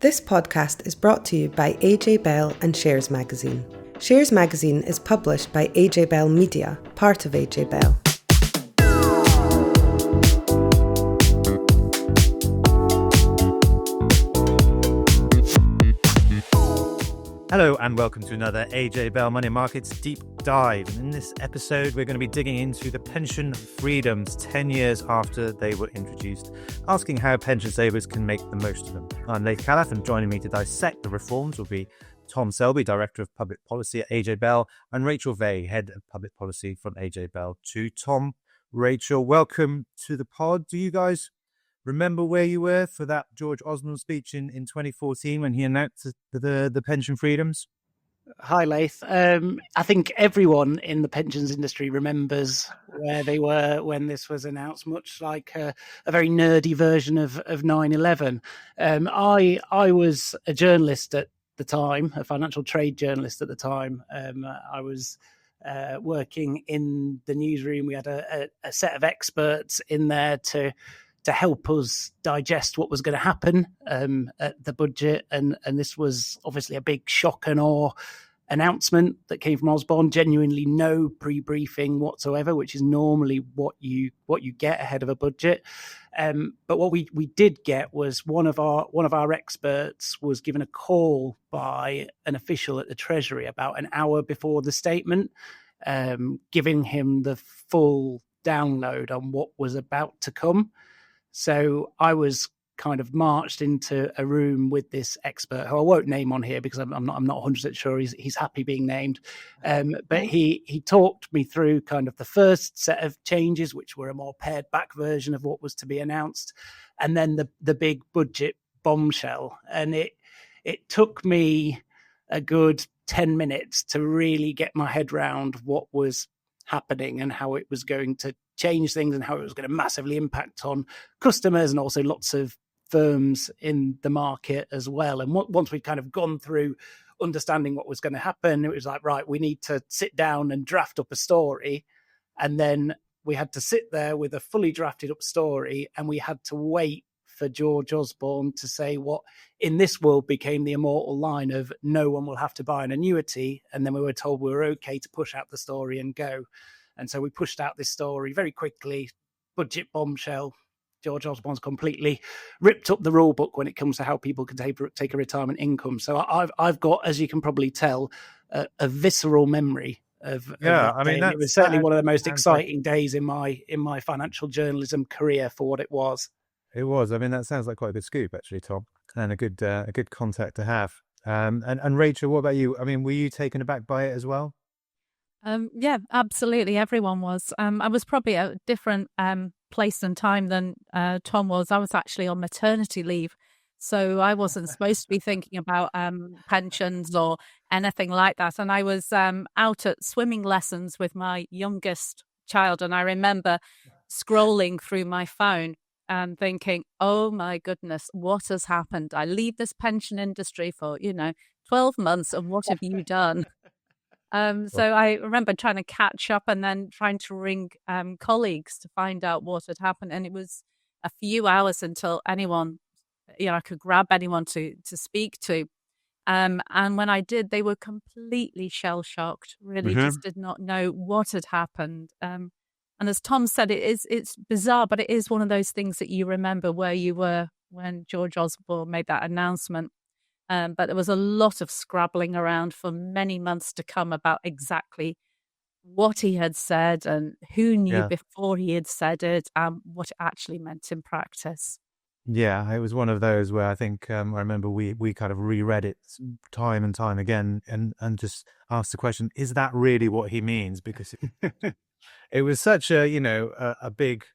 This podcast is brought to you by AJ Bell and Shares Magazine. Shares Magazine is published by AJ Bell Media, part of AJ Bell. Hello and welcome to another AJ Bell Money Markets Deep Dive. And in this episode, we're going to be digging into the pension freedoms 10 years after they were introduced, asking how pension savers can make the most of them. I'm Laith Khalaf, and joining me to dissect the reforms will be Tom Selby, Director of Public Policy at AJ Bell, and Rachel Vahey, Head of Public Policy from AJ Bell too. Tom, Rachel, welcome to the pod. Do you guys remember where you were for that George Osborne speech in 2014 when he announced the pension freedoms? Hi, Laith. I think everyone in the pensions industry remembers where they were when this was announced, much like a very nerdy version of 9/11. I was a journalist at the time, a financial trade journalist at the time. I was working in the newsroom. We had a set of experts in there to help us digest what was going to happen at the budget. And this was obviously a big shock and awe announcement that came from Osborne. Genuinely no pre-briefing whatsoever, which is normally what you get ahead of a budget. But what we did get was one of our experts was given a call by an official at the Treasury about an hour before the statement, giving him the full download on what was about to come. So I was kind of marched into a room with this expert, who I won't name on here because I'm not 100% sure he's happy being named. But he talked me through kind of the first set of changes, which were a more pared back version of what was to be announced, and then the big budget bombshell. And it took me a good 10 minutes to really get my head round what was happening and how it was going to change things and how it was going to massively impact on customers and also lots of firms in the market as well. And once we'd kind of gone through understanding what was going to happen, it was like, right, we need to sit down and draft up a story. And then we had to sit there with a fully drafted up story, and we had to wait for George Osborne to say what in this world became the immortal line of no one will have to buy an annuity. And then we were told we were okay to push out the story and go. And so we pushed out this story very quickly, budget bombshell. George Osborne's completely ripped up the rule book when it comes to how people can take a retirement income. So I've got, as you can probably tell, a visceral memory of I mean, it was certainly one of the most exciting days in my financial journalism career for what it was. It was. I mean, that sounds like quite a good scoop, actually, Tom, and a good contact to have. And Rachel, what about you? I mean, were you taken aback by it as well? Yeah, absolutely. Everyone was. I was probably at a different place and time than Tom was. I was actually on maternity leave, so I wasn't supposed to be thinking about pensions or anything like that. And I was out at swimming lessons with my youngest child, and I remember scrolling through my phone and thinking, oh my goodness, what has happened? I leave this pension industry for 12 months, and what have you done? So I remember trying to catch up and then trying to ring colleagues to find out what had happened. And it was a few hours until anyone, I could grab anyone to speak to. And when I did, they were completely shell-shocked, really just did not know what had happened. And as Tom said, it's bizarre, but it is one of those things that you remember where you were when George Osborne made that announcement. But there was a lot of scrabbling around for many months to come about exactly what he had said and who knew before he had said it and what it actually meant in practice. Yeah, it was one of those where I think I remember we kind of reread it time and time again and just asked the question, is that really what he means? Because it was such a big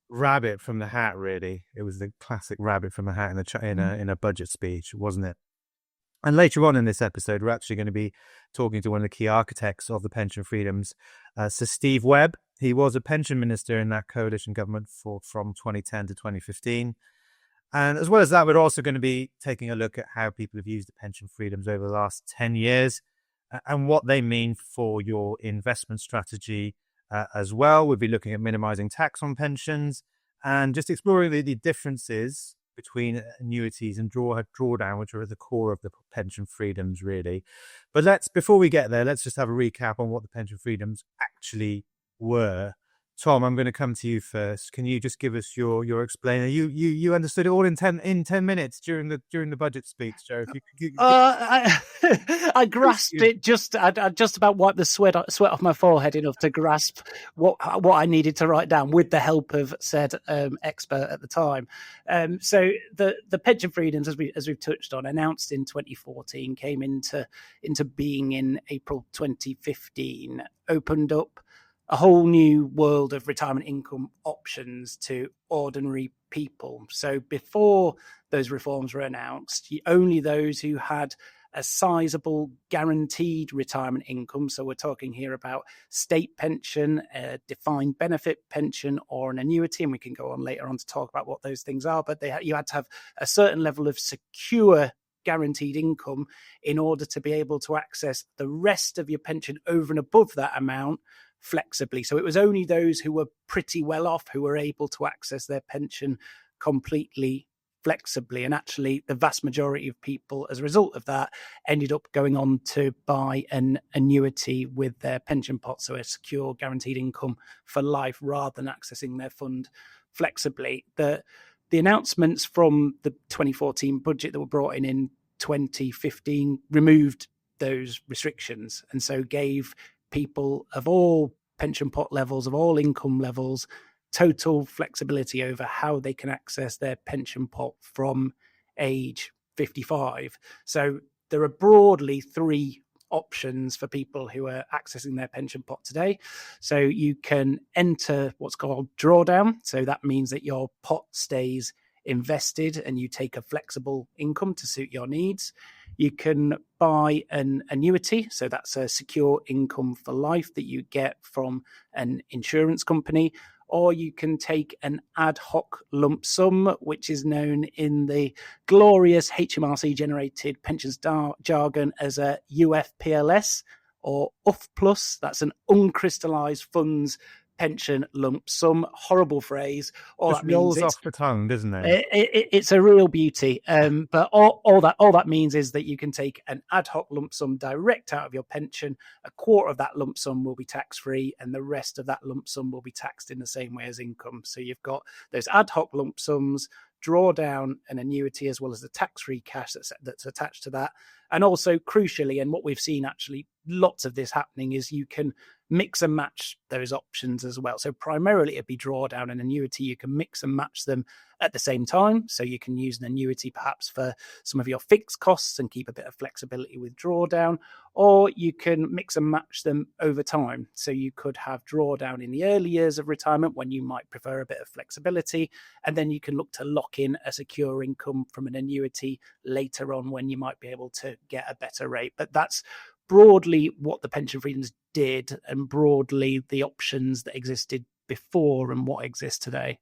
rabbit from the hat, really. It was the classic rabbit from the hat in a budget speech, wasn't it? And later on in this episode, we're actually going to be talking to one of the key architects of the pension freedoms, Sir Steve Webb. He was a pension minister in that coalition government from 2010 to 2015. And as well as that, we're also going to be taking a look at how people have used the pension freedoms over the last 10 years and what they mean for your investment strategy as well. We'll be looking at minimizing tax on pensions and just exploring the differences between annuities and drawdown, which are at the core of the pension freedoms, really. But before we get there, let's just have a recap on what the pension freedoms actually were. Tom, I'm going to come to you first. Can you just give us your explainer? You understood it all in 10 minutes during the budget speech, Joe. If you I grasped it I just about wiped the sweat off my forehead enough to grasp what I needed to write down with the help of said expert at the time. So the pension freedoms, as we've touched on, announced in 2014, came into being in April 2015, opened up a whole new world of retirement income options to ordinary people. So before those reforms were announced, only those who had a sizable guaranteed retirement income, so we're talking here about state pension, a defined benefit pension, or an annuity, and we can go on later on to talk about what those things are, but you had to have a certain level of secure guaranteed income in order to be able to access the rest of your pension over and above that amount flexibly. So it was only those who were pretty well off who were able to access their pension completely flexibly. And actually, the vast majority of people, as a result of that, ended up going on to buy an annuity with their pension pot, so a secure guaranteed income for life, rather than accessing their fund flexibly. The announcements from the 2014 budget that were brought in 2015 removed those restrictions, and so gave people of all pension pot levels, of all income levels, total flexibility over how they can access their pension pot from age 55. So there are broadly three options for people who are accessing their pension pot today. So you can enter what's called drawdown. So that means that your pot stays invested and you take a flexible income to suit your needs. You can buy an annuity, so that's a secure income for life that you get from an insurance company, or you can take an ad hoc lump sum, which is known in the glorious HMRC generated pensions jargon as a UFPLS or UF plus. That's an uncrystallised funds pension lump sum. Horrible phrase. All just that rolls means off the tongue, doesn't it? It's a real beauty. But all that means is that you can take an ad hoc lump sum direct out of your pension. A quarter of that lump sum will be tax free, and the rest of that lump sum will be taxed in the same way as income. So you've got those ad hoc lump sums, draw down an annuity, as well as the tax free cash that's attached to that. And also, crucially, and what we've seen actually lots of this happening, is you can mix and match those options as well. So primarily it'd be drawdown and annuity. You can mix and match them at the same time. So you can use an annuity perhaps for some of your fixed costs and keep a bit of flexibility with drawdown, or you can mix and match them over time. So you could have drawdown in the early years of retirement when you might prefer a bit of flexibility, and then you can look to lock in a secure income from an annuity later on when you might be able to get a better rate. But that's broadly what the pension freedoms did, and broadly the options that existed before and what exists today.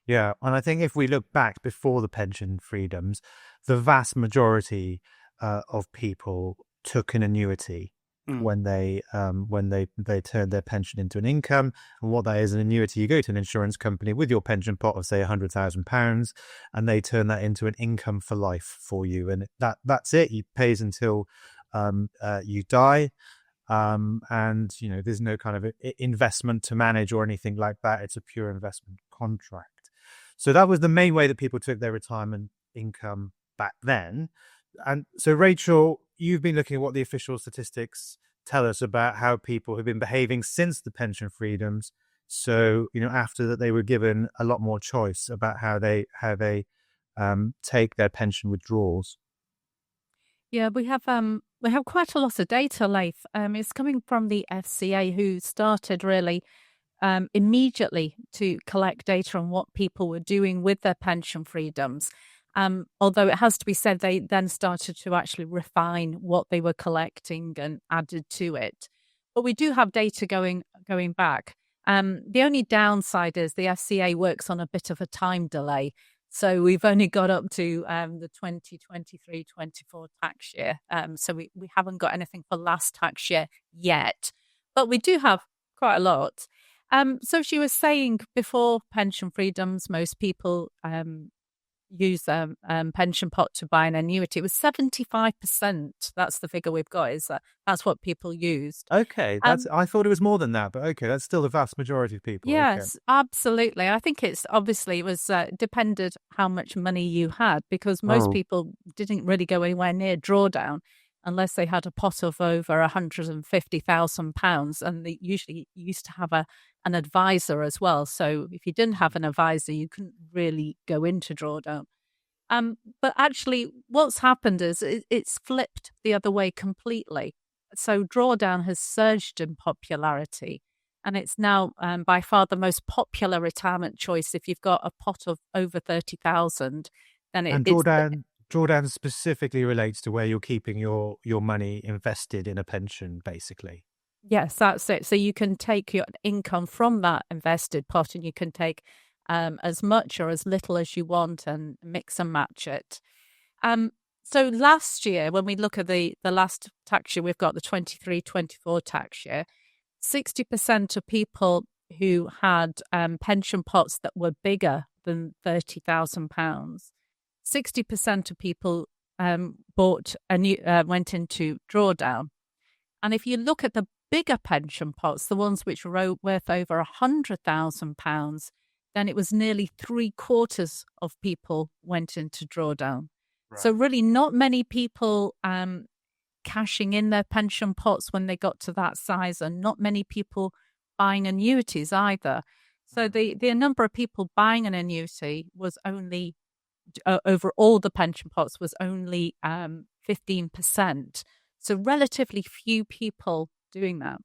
Yeah, and I think if we look back before the pension freedoms, the vast majority of people took an annuity when they turned their pension into an income. And what that is, an annuity, you go to an insurance company with your pension pot of say £100,000, and they turn that into an income for life for you, and that's it. You pays until you die. And there's no kind of investment to manage or anything like that. It's a pure investment contract. So that was the main way that people took their retirement income back then. And so, Rachel, you've been looking at what the official statistics tell us about how people have been behaving since the pension freedoms. So, after that, they were given a lot more choice about how they take their pension withdrawals. Yeah, we have quite a lot of data, Laith. It's coming from the FCA, who started really immediately to collect data on what people were doing with their pension freedoms. Although it has to be said, they then started to actually refine what they were collecting and added to it. But we do have data going back. The only downside is the FCA works on a bit of a time delay. So we've only got up to the 2023-24 tax year. So we haven't got anything for last tax year yet. But we do have quite a lot. So she was saying before pension freedoms, most people, use a pension pot to buy an annuity. It was 75%. That's the figure we've got. That's what people used. Okay, I thought it was more than that, but okay, that's still the vast majority of people. Yes, absolutely. I think it was depended how much money you had, because most people didn't really go anywhere near drawdown unless they had a pot of over £150,000, and they usually used to have an advisor as well. So if you didn't have an advisor, you couldn't really go into drawdown. But actually, what's happened is it's flipped the other way completely. So drawdown has surged in popularity, and it's now by far the most popular retirement choice. If you've got a pot of over 30,000, then drawdown specifically relates to where you're keeping your money invested in a pension, basically. Yes, that's it. So you can take your income from that invested pot, and you can take as much or as little as you want and mix and match it. So last year, when we look at the last tax year, we've got the 23-24 tax year, 60% of people who had pension pots that were bigger than £30,000, 60% of people went into drawdown. And if you look at the bigger pension pots, the ones which were worth over £100,000, then it was nearly 3/4 of people went into drawdown. Right. So really not many people cashing in their pension pots when they got to that size, and not many people buying annuities either. So the number of people buying an annuity was only, over all the pension pots, was only 15%. So relatively few people doing that.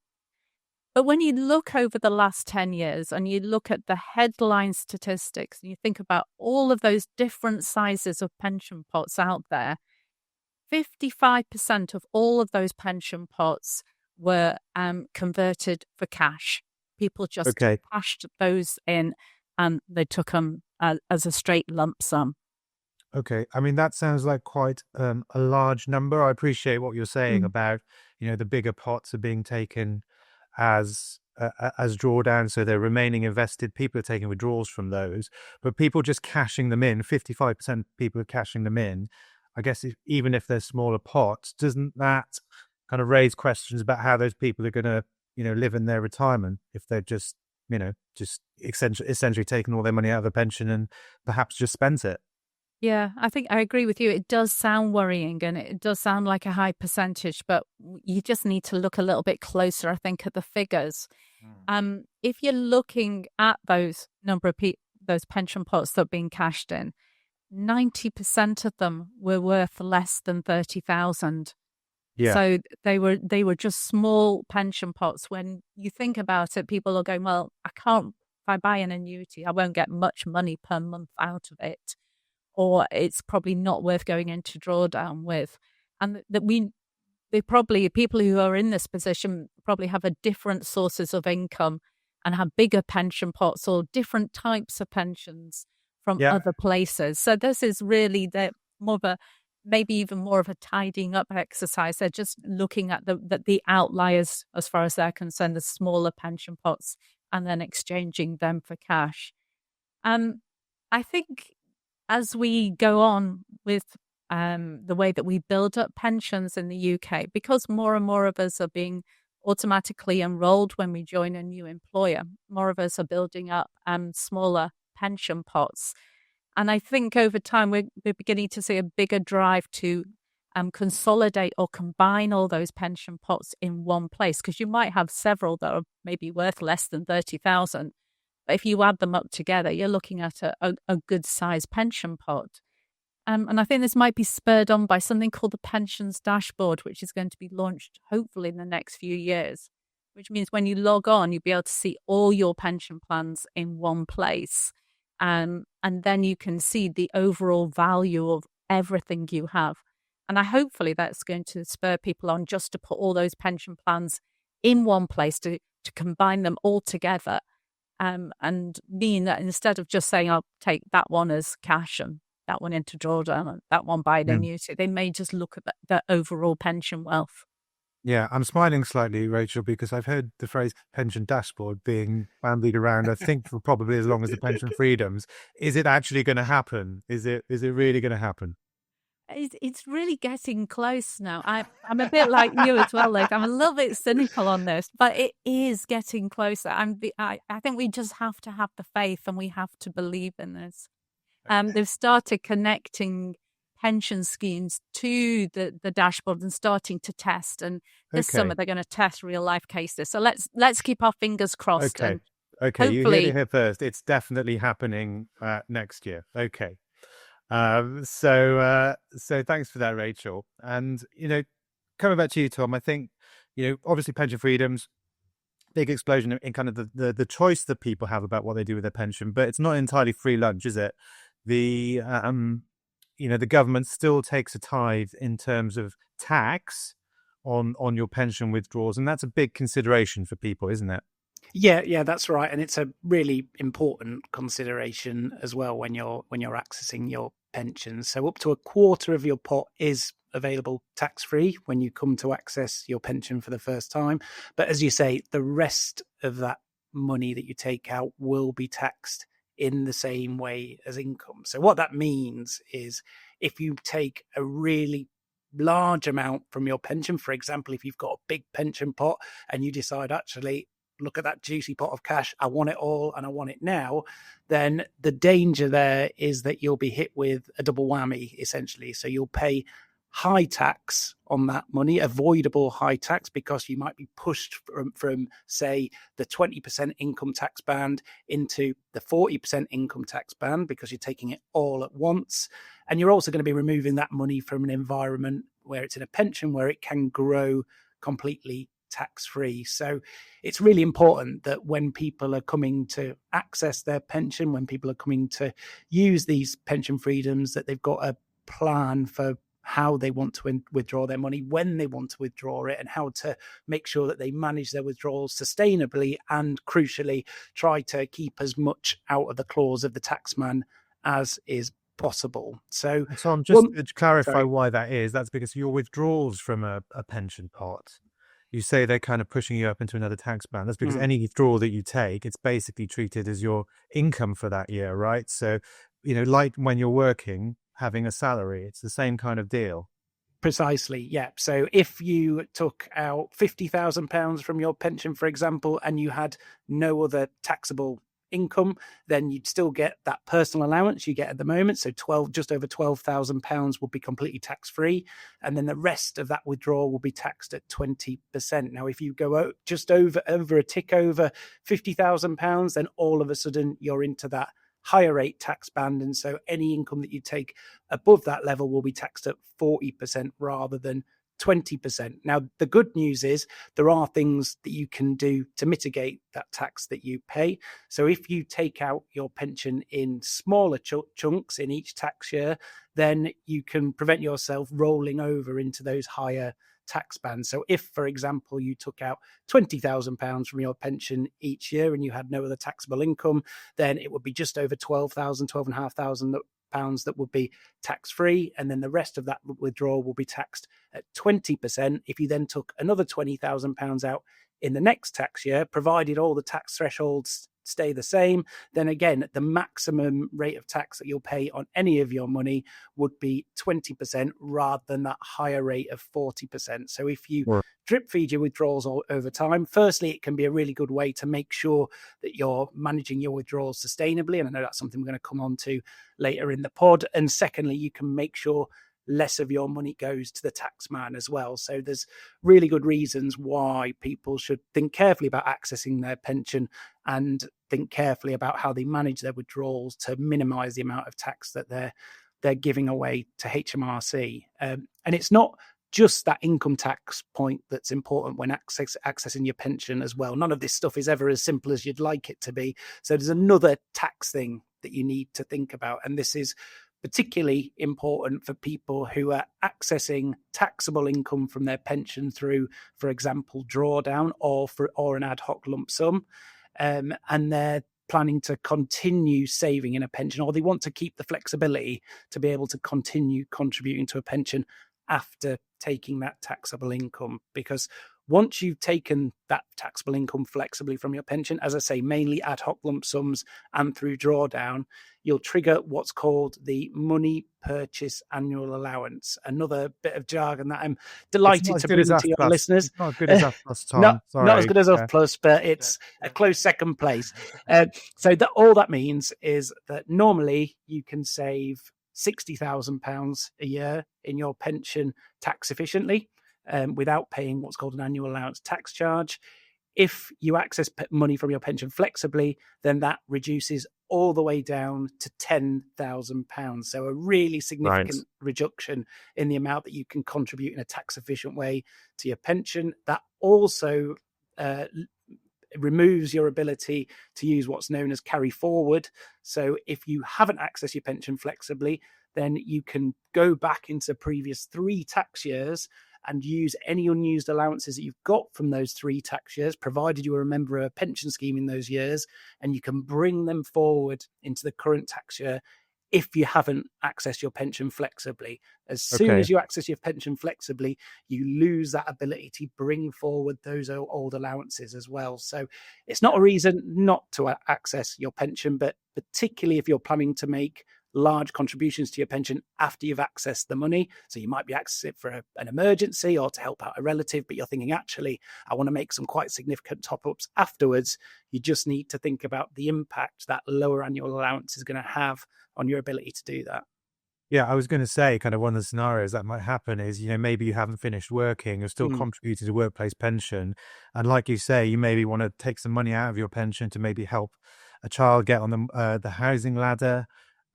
But when you look over the last 10 years and you look at the headline statistics and you think about all of those different sizes of pension pots out there, 55% of all of those pension pots were converted for cash. People just cashed those in and they took them as a straight lump sum. Okay. I mean, that sounds like quite a large number. I appreciate what you're saying about, the bigger pots are being taken as drawdown, so they're remaining invested. People are taking withdrawals from those, but people just cashing them in, 55% of people are cashing them in. I guess even if they're smaller pots, doesn't that kind of raise questions about how those people are going to, live in their retirement if they're just essentially taking all their money out of a pension and perhaps just spent it? Yeah, I think I agree with you. It does sound worrying and it does sound like a high percentage, but you just need to look a little bit closer, I think, at the figures. If you're looking at those number of those pension pots that are being cashed in, 90% of them were worth less than 30,000. Yeah. So they were just small pension pots. When you think about it, people are going, well, if I buy an annuity, I won't get much money per month out of it, or it's probably not worth going into drawdown with. And people who are in this position probably have a different sources of income and have bigger pension pots or different types of pensions from other places. So this is really maybe even more of a tidying up exercise. They're just looking at the outliers as far as they're concerned, the smaller pension pots, and then exchanging them for cash. I think as we go on with the way that we build up pensions in the UK, because more and more of us are being automatically enrolled when we join a new employer, more of us are building up smaller pension pots. And I think over time, we're beginning to see a bigger drive to consolidate or combine all those pension pots in one place, because you might have several that are maybe worth less than 30,000. But if you add them up together, you're looking at a good sized pension pot. And I think this might be spurred on by something called the Pensions Dashboard, which is going to be launched hopefully in the next few years, which means when you log on, you'll be able to see all your pension plans in one place. And then you can see the overall value of everything you have. And hopefully that's going to spur people on just to put all those pension plans in one place, to combine them all together. And mean that instead of just saying, I'll take that one as cash and that one into drawdown and that one buy an annuity, they may just look at the overall pension wealth. Yeah, I'm smiling slightly, Rachel, because I've heard the phrase pension dashboard being bandied around, I think, for probably as long as the pension freedoms. Is it actually going to happen? Is it really going to happen? It's really getting close now. I'm a bit like you as well, Laith. I'm a little bit cynical on this, but it is getting closer. I think we just have to have the faith and we have to believe in this. They've started connecting pension schemes to the dashboard and starting to test. And this summer they're going to test real life cases. So let's keep our fingers crossed. Okay, hopefully... you heard it here first. It's definitely happening next year. Okay. So thanks for that, Rachel. And, coming back to you, Tom, I think, obviously pension freedoms, big explosion in kind of the choice that people have about what they do with their pension, but it's not entirely free lunch, is it? The government still takes a tithe in terms of tax on your pension withdrawals. And that's a big consideration for people, isn't it? Yeah, that's right, and it's a really important consideration as well when you're accessing your pension. So up to a quarter of your pot is available tax-free when you come to access your pension for the first time. But as you say, the rest of that money that you take out will be taxed in the same way as income. So what that means is if you take a really large amount from your pension, for example, if you've got a big pension pot and you decide, actually, look at that juicy pot of cash, I want it all and I want it now, then the danger there is that you'll be hit with a double whammy, essentially. So you'll pay high tax on that money, avoidable high tax, because you might be pushed from say, the 20% income tax band into the 40% income tax band because you're taking it all at once. And you're also going to be removing that money from an environment where it's in a pension where it can grow completely tax-free. So it's really important that when people are coming to access their pension, when people are coming to use these pension freedoms, that they've got a plan for how they want to withdraw their money, when they want to withdraw it, and how to make sure that they manage their withdrawals sustainably and, crucially, try to keep as much out of the claws of the taxman as is possible. So Tom, just to clarify why that is, that's because your withdrawals from a pension pot, you say they're kind of pushing you up into another tax band. That's because any withdrawal that you take, it's basically treated as your income for that year, right? So, like when you're working, having a salary, it's the same kind of deal. Precisely, yeah. So if you took out £50,000 from your pension, for example, and you had no other taxable income, then you'd still get that personal allowance you get at the moment. So just over £12,000 will be completely tax-free. And then the rest of that withdrawal will be taxed at 20%. Now, if you go just over a tick over £50,000, then all of a sudden you're into that higher rate tax band. And so any income that you take above that level will be taxed at 40% rather than 20%. Now, the good news is there are things that you can do to mitigate that tax that you pay. So if you take out your pension in smaller chunks in each tax year, then you can prevent yourself rolling over into those higher tax bands. So if, for example, you took out £20,000 from your pension each year and you had no other taxable income, then it would be just over £12,500 that would be tax-free, and then the rest of that withdrawal will be taxed at 20%. If you then took another £20,000 out in the next tax year, provided all the tax thresholds stay the same, then again, the maximum rate of tax that you'll pay on any of your money would be 20% rather than that higher rate of 40%. So if you drip feed your withdrawals over time, firstly, it can be a really good way to make sure that you're managing your withdrawals sustainably. And I know that's something we're going to come on to later in the pod. And secondly, you can make sure less of your money goes to the tax man as well. So there's really good reasons why people should think carefully about accessing their pension and think carefully about how they manage their withdrawals to minimize the amount of tax that they're giving away to HMRC. And it's not just that income tax point that's important when accessing your pension as well. None of this stuff is ever as simple as you'd like it to be. So there's another tax thing that you need to think about. And this is particularly important for people who are accessing taxable income from their pension through, for example, drawdown or an ad hoc lump sum, and they're planning to continue saving in a pension, or they want to keep the flexibility to be able to continue contributing to a pension after taking that taxable income, because once you've taken that taxable income flexibly from your pension, as I say, mainly ad hoc lump sums and through drawdown, you'll trigger what's called the money purchase annual allowance. Another bit of jargon that I'm delighted to bring to your listeners. It's not as good as Us Plus, Tom. Not as good as Us Plus, but it's a close second place. So all that means is that normally you can save £60,000 a year in your pension tax efficiently, without paying what's called an annual allowance tax charge. If you access money from your pension flexibly, then that reduces all the way down to £10,000. So a really significant reduction in the amount that you can contribute in a tax efficient way to your pension. That also removes your ability to use what's known as carry forward. So if you haven't accessed your pension flexibly, then you can go back into previous 3 tax years and use any unused allowances that you've got from those 3 tax years, provided you were a member of a pension scheme in those years, and you can bring them forward into the current tax year if you haven't accessed your pension flexibly. As soon as you access your pension flexibly, you lose that ability to bring forward those old allowances as well. So it's not a reason not to access your pension, but particularly if you're planning to make large contributions to your pension after you've accessed the money. So you might be accessing it for an emergency or to help out a relative, but you're thinking, actually, I want to make some quite significant top-ups afterwards. You just need to think about the impact that lower annual allowance is going to have on your ability to do that. Yeah, I was going to say kind of one of the scenarios that might happen is, maybe you haven't finished working, you're still contributing to workplace pension. And like you say, you maybe want to take some money out of your pension to maybe help a child get on the housing ladder.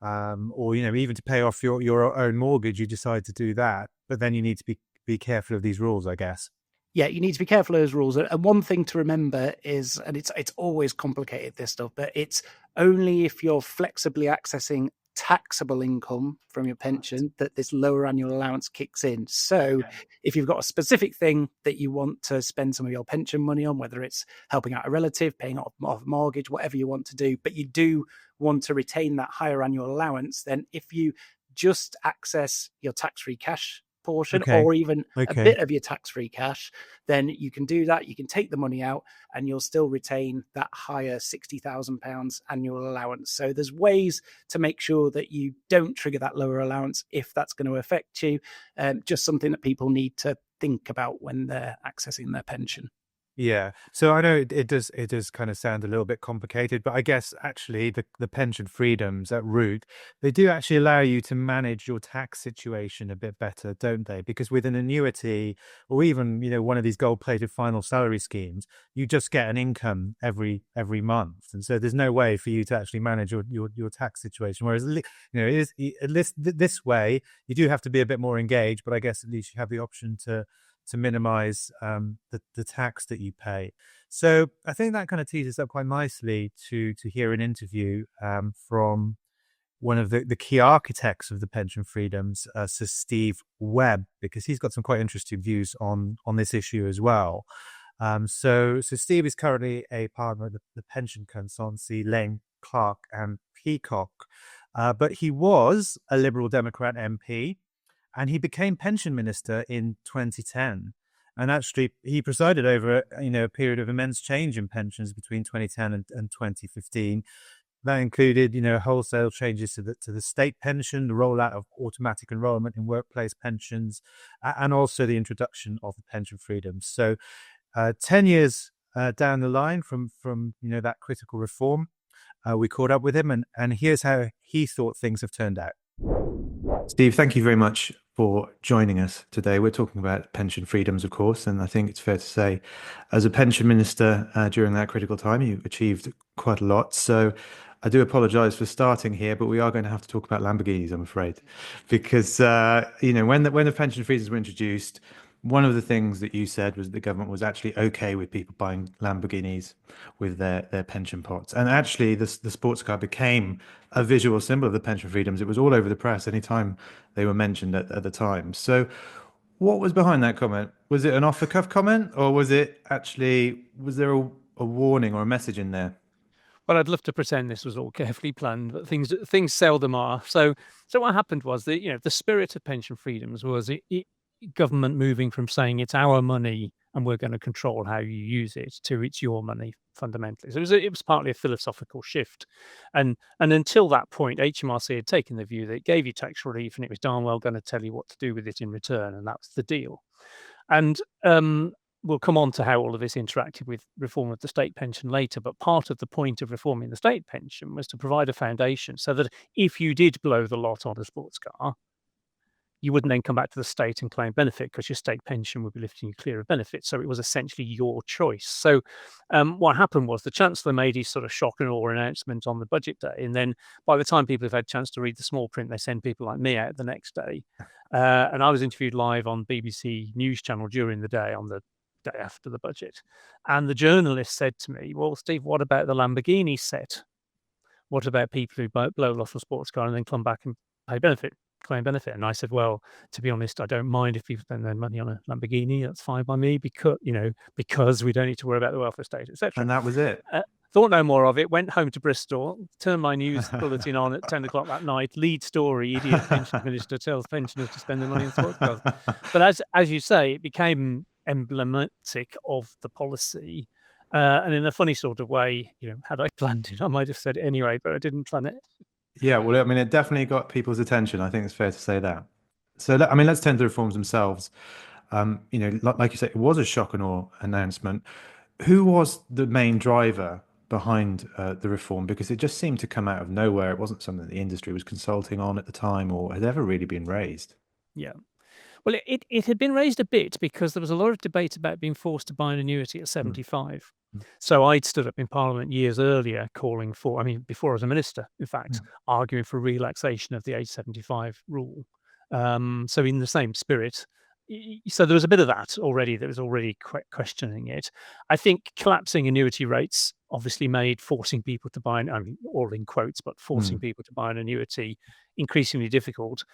Or even to pay off your own mortgage, you decide to do that, but then you need to be careful of these rules, I guess. Yeah, you need to be careful of those rules. And one thing to remember is, and it's always complicated, this stuff, but it's only if you're flexibly accessing taxable income from your pension that this lower annual allowance kicks in. So if you've got a specific thing that you want to spend some of your pension money on, whether it's helping out a relative, paying off a mortgage, whatever you want to do, but you do want to retain that higher annual allowance, then if you just access your tax-free cash portion or even a bit of your tax-free cash, then you can do that. You can take the money out and you'll still retain that higher £60,000 annual allowance. So there's ways to make sure that you don't trigger that lower allowance if that's going to affect you. Just something that people need to think about when they're accessing their pension. Yeah. So I know it does kind of sound a little bit complicated, but I guess actually the pension freedoms at root, they do actually allow you to manage your tax situation a bit better, don't they? Because with an annuity or even, one of these gold-plated final salary schemes, you just get an income every month. And so there's no way for you to actually manage your tax situation. Whereas, at least this way, you do have to be a bit more engaged, but I guess at least you have the option to minimize the tax that you pay. So I think that kind of teases up quite nicely to hear an interview from one of the key architects of the pension freedoms, Sir Steve Webb, because he's got some quite interesting views on this issue as well. So Steve is currently a partner of the pension consultancy Laith Khalaf and Peacock, but he was a Liberal Democrat MP. And he became pension minister in 2010. And actually, he presided over, a period of immense change in pensions between 2010 and 2015. That included, wholesale changes to the state pension, the rollout of automatic enrollment in workplace pensions, and also the introduction of the pension freedoms. So 10 years down the line from that critical reform, we caught up with him, and here's how he thought things have turned out. Steve, thank you very much for joining us today. We're talking about pension freedoms, of course, and I think it's fair to say, as a pension minister during that critical time, you achieved quite a lot. So I do apologise for starting here, but we are going to have to talk about Lamborghinis, I'm afraid, because when the pension freedoms were introduced, one of the things that you said was the government was actually okay with people buying Lamborghinis with their pension pots. And actually, the sports car became a visual symbol of the pension freedoms. It was all over the press anytime they were mentioned at the time. So what was behind that comment? Was it an off-the-cuff comment, or was there a warning or a message in there? Well, I'd love to pretend this was all carefully planned, but things seldom are. So what happened was that the spirit of pension freedoms was government moving from saying it's our money and we're going to control how you use it to it's your money fundamentally. So it was partly a philosophical shift, and until that point, HMRC had taken the view that it gave you tax relief and it was darn well going to tell you what to do with it in return, and that was the deal. And we'll come on to how all of this interacted with reform of the state pension later, but part of the point of reforming the state pension was to provide a foundation so that if you did blow the lot on a sports car, you wouldn't then come back to the state and claim benefit because your state pension would be lifting you clear of benefits. So it was essentially your choice. So what happened was the Chancellor made his sort of shock and awe announcement on the budget day. And then by the time people have had a chance to read the small print, they send people like me out the next day. And I was interviewed live on BBC News Channel during the day on the day after the budget. And the journalist said to me, well, Steve, what about the Lamborghini set? What about people who blow off a sports car and then come back and claim benefit? And I said, well, to be honest, I don't mind if people spend their money on a Lamborghini. That's fine by me because we don't need to worry about the welfare state, etc. And that was it. Thought no more of it. Went home to Bristol. Turned my news bulletin on at 10 o'clock that night. Lead story: idiot pension minister tells pensioners to spend their money on sports cars. But as you say, it became emblematic of the policy. And in a funny sort of way, had I planned it, I might have said it anyway, but I didn't plan it. Yeah, well, I mean, it definitely got people's attention. I think it's fair to say that. So, let's turn to the reforms themselves. Like you say, it was a shock and awe announcement. Who was the main driver behind the reform? Because it just seemed to come out of nowhere. It wasn't something the industry was consulting on at the time or had ever really been raised. Yeah. Well, it had been raised a bit because there was a lot of debate about being forced to buy an annuity at 75. So I'd stood up in Parliament years earlier calling for, before I was a minister, in fact, arguing for relaxation of the age 75 rule. So in the same spirit. So there was a bit of that already that was already questioning it. I think collapsing annuity rates obviously made forcing people to buy, all in quotes, but forcing people to buy an annuity increasingly difficult.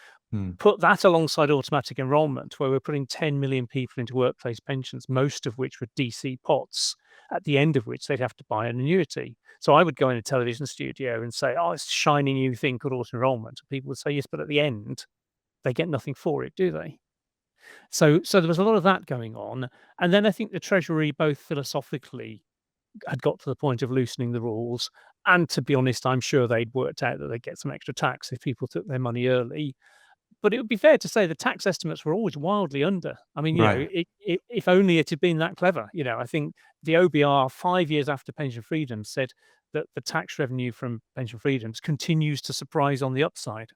Put that alongside automatic enrolment, where we're putting 10 million people into workplace pensions, most of which were DC pots, at the end of which they'd have to buy an annuity. So I would go in a television studio and say, oh, it's a shiny new thing called auto-enrolment. And people would say, yes, but at the end, they get nothing for it, do they? So there was a lot of that going on. And then I think the Treasury, both philosophically, had got to the point of loosening the rules. And to be honest, I'm sure they'd worked out that they'd get some extra tax if people took their money early. But it would be fair to say the tax estimates were always wildly under. If only it had been that clever. I think the OBR 5 years after pension freedom said that the tax revenue from pension freedoms continues to surprise on the upside.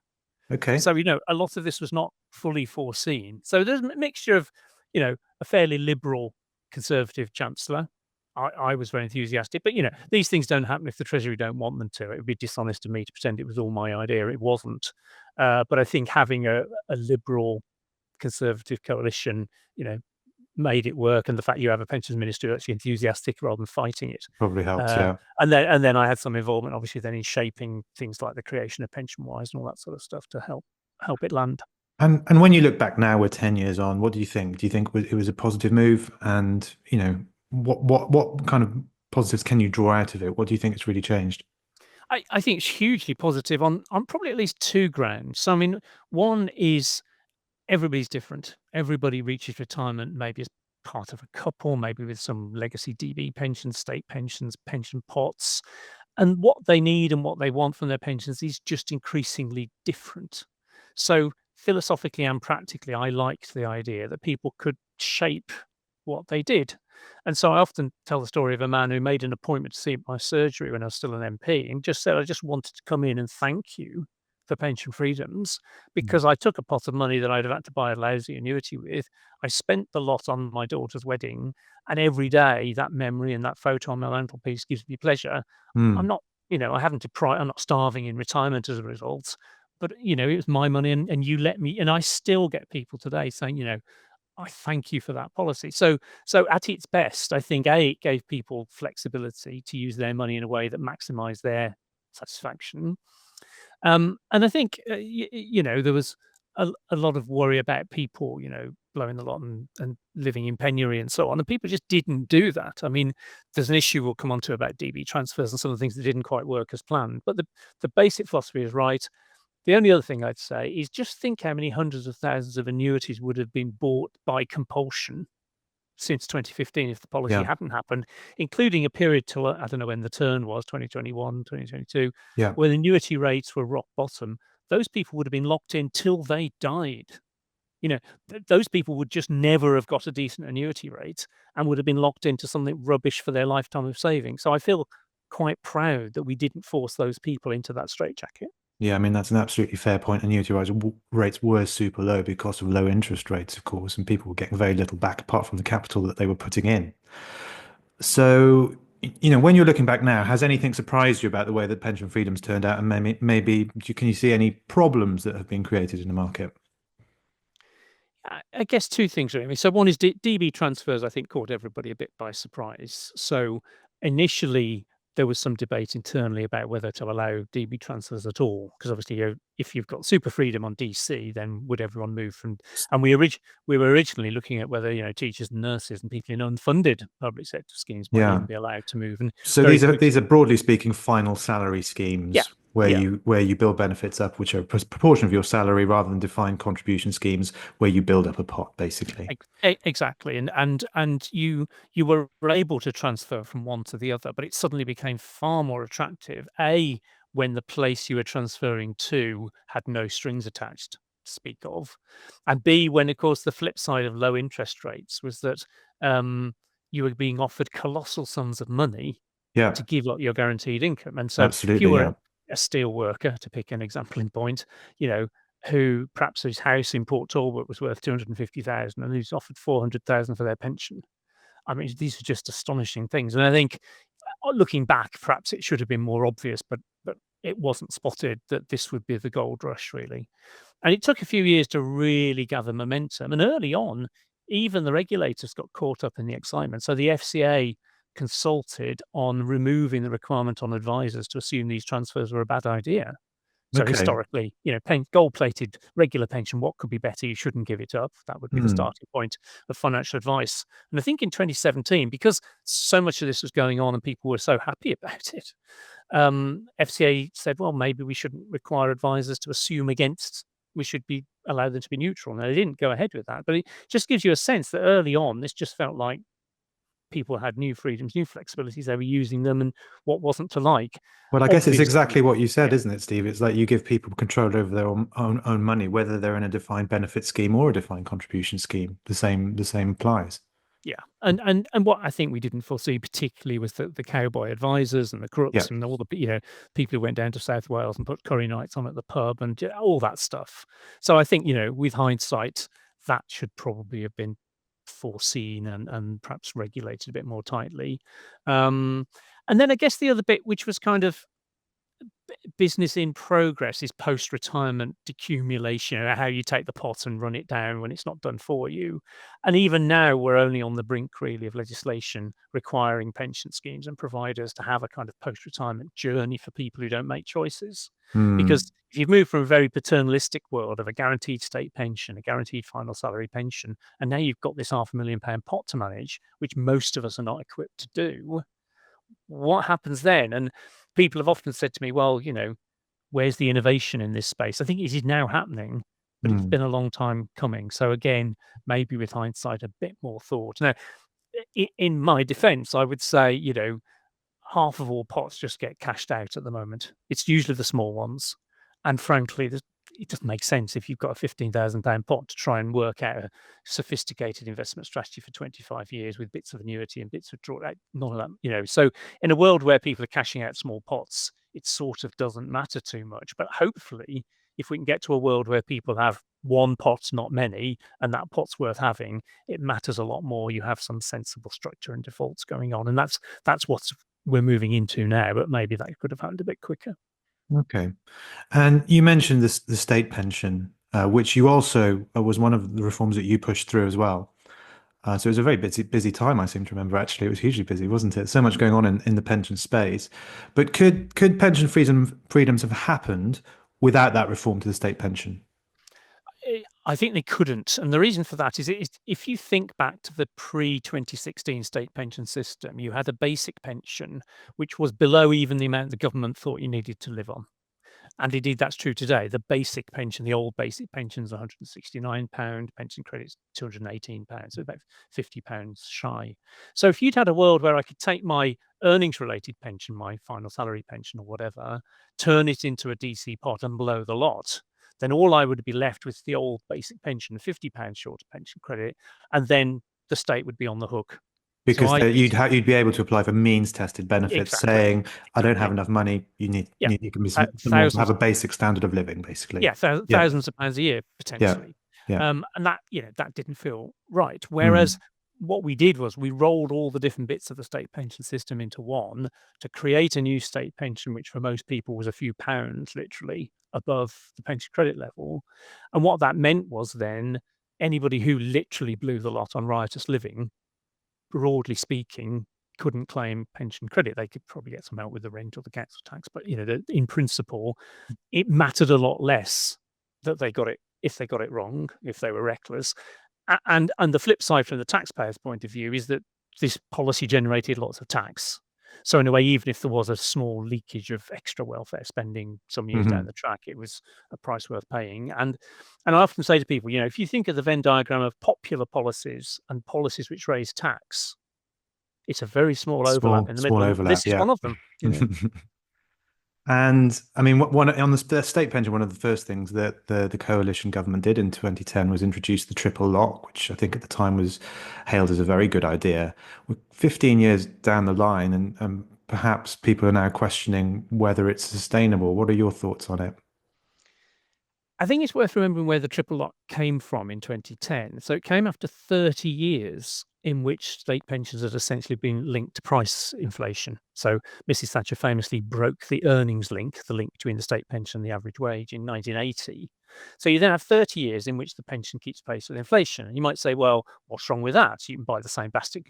Okay. So, a lot of this was not fully foreseen. So there's a mixture of, a fairly liberal conservative chancellor. I was very enthusiastic, but, these things don't happen if the Treasury don't want them to. It would be dishonest of me to pretend it was all my idea. It wasn't. But I think having a liberal conservative coalition, made it work. And the fact you have a pensions minister actually enthusiastic rather than fighting it probably helps, yeah. And then I had some involvement, obviously, then in shaping things like the creation of PensionWise and all that sort of stuff to help it land. And when you look back now, we're 10 years on, what do you think? Do you think it was a positive move? And, what kind of positives can you draw out of it? What do you think has really changed? I think it's hugely positive on probably at least two grounds. So, one is everybody's different. Everybody reaches retirement maybe as part of a couple, maybe with some legacy DB pensions, state pensions, pension pots. And what they need and what they want from their pensions is just increasingly different. So philosophically and practically, I liked the idea that people could shape what they did. And so I often tell the story of a man who made an appointment to see my surgery when I was still an MP and just said, I just wanted to come in and thank you for pension freedoms because I took a pot of money that I'd have had to buy a lousy annuity with. I spent the lot on my daughter's wedding, and every day that memory and that photo on my mantelpiece gives me pleasure. I'm not, I'm not starving in retirement as a result, but it was my money and you let me, and I still get people today saying, I thank you for that policy. So at its best, I think it gave people flexibility to use their money in a way that maximized their satisfaction. And I think, there was a lot of worry about people, blowing the lot and living in penury and so on. And people just didn't do that. There's an issue we'll come on to about DB transfers and some of the things that didn't quite work as planned. But the basic philosophy is right. The only other thing I'd say is just think how many hundreds of thousands of annuities would have been bought by compulsion since 2015 if the policy Yeah. hadn't happened, including a period till, I don't know when the turn was, 2021, 2022, Yeah. when annuity rates were rock bottom. Those people would have been locked in till they died. Those people would just never have got a decent annuity rate and would have been locked into something rubbish for their lifetime of saving. So I feel quite proud that we didn't force those people into that straitjacket. Yeah, I mean, that's an absolutely fair point. Annuity rates were super low because of low interest rates, of course, and people were getting very little back apart from the capital that they were putting in. So, when you're looking back now, has anything surprised you about the way that pension freedom's turned out? And maybe can you see any problems that have been created in the market? I guess two things really. So one is DB transfers, I think, caught everybody a bit by surprise. So initially, there was some debate internally about whether to allow DB transfers at all, because obviously, if you've got super freedom on DC, then would everyone move from? And we were originally looking at whether teachers and nurses and people in unfunded public sector schemes might Yeah. even be allowed to move. And So these are broadly speaking final salary schemes. Yeah. Where Yeah. you build benefits up, which are a proportion of your salary, rather than defined contribution schemes where you build up a pot, basically. Exactly, and you were able to transfer from one to the other, but it suddenly became far more attractive. When the place you were transferring to had no strings attached to speak of, and B, when of course the flip side of low interest rates was that you were being offered colossal sums of money Yeah, to give up your guaranteed income, and so absolutely. if you were Yeah. a steel worker, to pick an example in point, who perhaps his house in Port Talbot was worth 250,000 and who's offered 400,000 for their pension. I mean, these are just astonishing things. And I think looking back, perhaps it should have been more obvious, but it wasn't spotted that this would be the gold rush, really. And it took a few years to really gather momentum. And early on, even the regulators got caught up in the excitement. So the FCA consulted on removing the requirement on advisors to assume these transfers were a bad idea. So Okay. historically, gold-plated regular pension, what could be better? You shouldn't give it up. That would be the starting point of financial advice. And I think in 2017, because so much of this was going on and people were so happy about it, FCA said, well, maybe we shouldn't require advisors to assume against. We should allow them to be neutral. Now, they didn't go ahead with that, but it just gives you a sense that early on, this just felt like people had new freedoms, new flexibilities. They were using them, and what wasn't to like. Well, I guess it's Obviously- exactly what you said, isn't it, Steve? It's like you give people control over their own money, whether they're in a defined benefit scheme or a defined contribution scheme. The same applies. Yeah, and what I think we didn't foresee particularly was the cowboy advisors and the crooks and all the people who went down to South Wales and put curry nights on at the pub and all that stuff. So I think with hindsight, that should probably have been foreseen and perhaps regulated a bit more tightly. And then I guess the other bit, which was kind of business in progress, is post-retirement decumulation, how you take the pot and run it down when it's not done for you. And even now, we're only on the brink, really, of legislation requiring pension schemes and providers to have a kind of post-retirement journey for people who don't make choices. Because if you've moved from a very paternalistic world of a guaranteed state pension, a guaranteed final salary pension, and now you've got this £500,000 pot to manage, which most of us are not equipped to do, what happens then? And people have often said to me, well, where's the innovation in this space? I think it is now happening, but it's been a long time coming. So again, maybe with hindsight, a bit more thought. Now, in my defense, I would say, half of all pots just get cashed out at the moment. It's usually the small ones. And frankly, it doesn't make sense if you've got a £15,000 pot to try and work out a sophisticated investment strategy for 25 years with bits of annuity and bits of drawdown. None of that, So in a world where people are cashing out small pots, it sort of doesn't matter too much. But hopefully, if we can get to a world where people have one pot, not many, and that pot's worth having, it matters a lot more. You have some sensible structure and defaults going on. And that's what we're moving into now, but maybe that could have happened a bit quicker. Okay. And you mentioned the state pension, which you also was one of the reforms that you pushed through as well. So it was a very busy time, I seem to remember, actually. It was hugely busy, wasn't it? So much going on in the pension space. But could pension freedoms have happened without that reform to the state pension? I think they couldn't. And the reason for that is if you think back to the pre-2016 state pension system, you had a basic pension, which was below even the amount the government thought you needed to live on. And indeed, that's true today. The basic pension, the old basic pension is £169, pension credit's £218, so about £50 shy. So if you'd had a world where I could take my earnings-related pension, my final salary pension or whatever, turn it into a DC pot and blow the lot, then all I would be left with the old basic pension, £50 short of pension credit, and then the state would be on the hook. Because So you'd be able to apply for means-tested benefits, Exactly. saying, "I don't have enough money. You need have a basic standard of living, basically." Yeah, thousands of pounds a year potentially. Yeah. And that that didn't feel right. Whereas what we did was we rolled all the different bits of the state pension system into one to create a new state pension, which for most people was a few pounds, literally above the pension credit level. And what that meant was then anybody who literally blew the lot on riotous living, broadly speaking, couldn't claim pension credit. They could probably get some help with the rent or the council tax, but in principle, it mattered a lot less that they got it if they got it wrong, if they were reckless. And the flip side from the taxpayer's point of view is that this policy generated lots of tax. So in a way, even if there was a small leakage of extra welfare spending some years down the track, it was a price worth paying. And I often say to people, if you think of the Venn diagram of popular policies and policies which raise tax, it's a very small overlap in the middle. This is one of them. And I mean, on the state pension, one of the first things that the coalition government did in 2010 was introduce the triple lock, which I think at the time was hailed as a very good idea. We're 15 years down the line, and perhaps people are now questioning whether it's sustainable. What are your thoughts on it? I think it's worth remembering where the triple lock came from in 2010. So it came after 30 years in which state pensions had essentially been linked to price inflation. So Mrs. Thatcher famously broke the earnings link, the link between the state pension and the average wage, in 1980. So you then have 30 years in which the pension keeps pace with inflation. And you might say, well, what's wrong with that? You can buy the same basket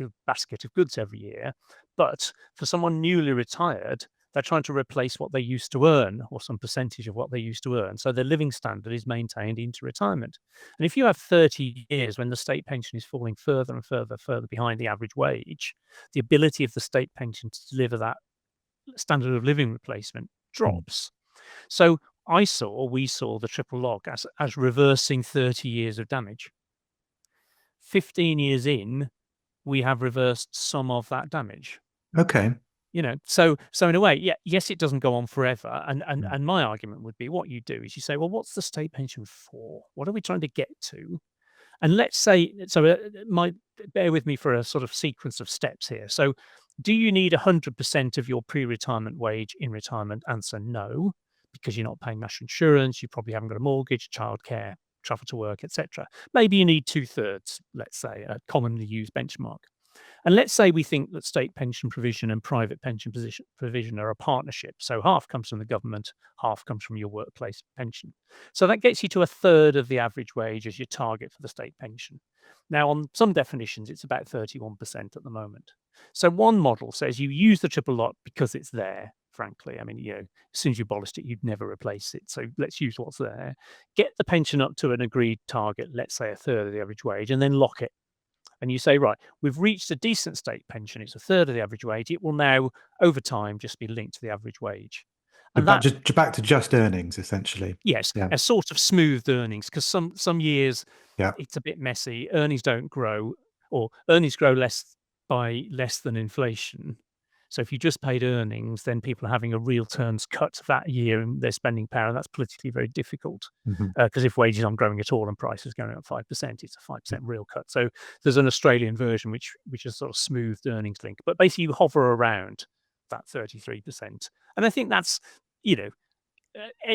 of goods every year. But for someone newly retired, they're trying to replace what they used to earn or some percentage of what they used to earn. So their living standard is maintained into retirement. And if you have 30 years when the state pension is falling further and further behind the average wage, the ability of the state pension to deliver that standard of living replacement drops. So we saw the triple lock as reversing 30 years of damage. 15 years in, we have reversed some of that damage. Okay. So in a way, yes, it doesn't go on forever. And my argument would be what you do is you say, well, what's the state pension for? What are we trying to get to? And let's say, bear with me for a sort of sequence of steps here. So do you need 100% of your pre-retirement wage in retirement? Answer no, because you're not paying national insurance. You probably haven't got a mortgage, childcare, travel to work, etc. Maybe you need 2/3, let's say, a commonly used benchmark. And let's say we think that state pension provision and private pension provision are a partnership. So half comes from the government, half comes from your workplace pension. So that gets you to 1/3 of the average wage as your target for the state pension. Now, on some definitions, it's about 31% at the moment. So one model says you use the triple lock because it's there, frankly. I mean, as soon as you abolished it, you'd never replace it. So let's use what's there. Get the pension up to an agreed target, let's say 1/3 of the average wage, and then lock it. And you say, right, we've reached a decent state pension. It's 1/3 of the average wage. It will now, over time, just be linked to the average wage. And back to just earnings, essentially. Yes, a sort of smoothed earnings, because some years it's a bit messy. Earnings don't grow, or earnings grow less than inflation. So if you just paid earnings, then people are having a real terms cut that year in their spending power, and that's politically very difficult. Because if wages aren't growing at all and prices going up 5%, it's a 5% real cut. So there's an Australian version which is sort of smoothed earnings link, but basically you hover around that 33%. And I think that's,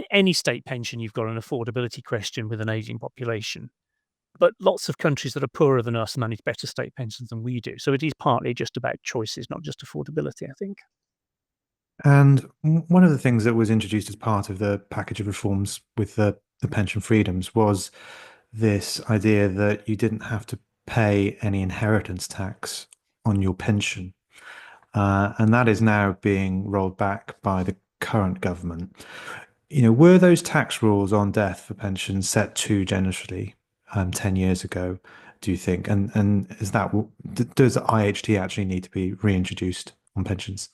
any state pension, you've got an affordability question with an aging population. But lots of countries that are poorer than us manage better state pensions than we do. So it is partly just about choices, not just affordability, I think. And one of the things that was introduced as part of the package of reforms with the pension freedoms was this idea that you didn't have to pay any inheritance tax on your pension. And that is now being rolled back by the current government. Were those tax rules on death for pensions set too generously 10 years ago, do you think? And does IHT actually need to be reintroduced on pensions?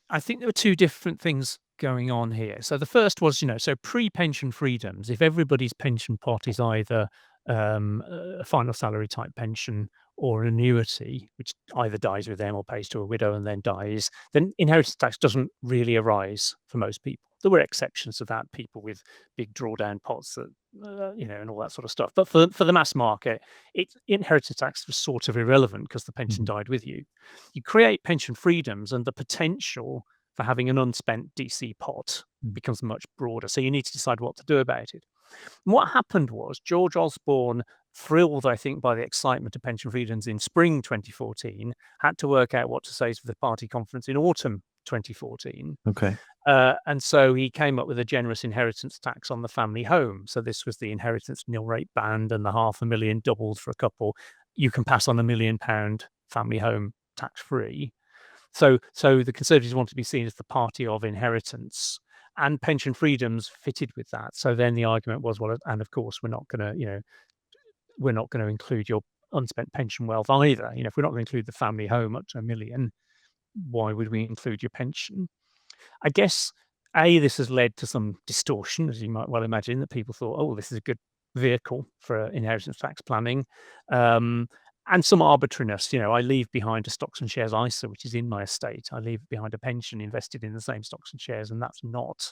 I think there were two different things going on here. So the first was, so pre-pension freedoms, if everybody's pension pot is either a final salary type pension or an annuity, which either dies with them or pays to a widow and then dies, then inheritance tax doesn't really arise for most people. There were exceptions to that, people with big drawdown pots that, and all that sort of stuff. But for the mass market, inheritance tax was sort of irrelevant because the pension died with you. You create pension freedoms and the potential for having an unspent DC pot becomes much broader. So you need to decide what to do about it. And what happened was George Osborne, thrilled, I think, by the excitement of pension freedoms in spring 2014, had to work out what to say to the party conference in autumn 2014. Okay. And so he came up with a generous inheritance tax on the family home. So this was the inheritance nil rate band and the $500,000 doubled for a couple. You can pass on £1 million family home tax free. So the Conservatives want to be seen as the party of inheritance, and pension freedoms fitted with that. So then the argument was, well, and of course we're not going to include your unspent pension wealth either. If we're not going to include the family home up to $1 million, why would we include your pension? I guess this has led to some distortion, as you might well imagine, that people thought, oh, this is a good vehicle for inheritance tax planning. And some arbitrariness. I leave behind a stocks and shares ISA, which is in my estate. I leave behind a pension invested in the same stocks and shares, and that's not.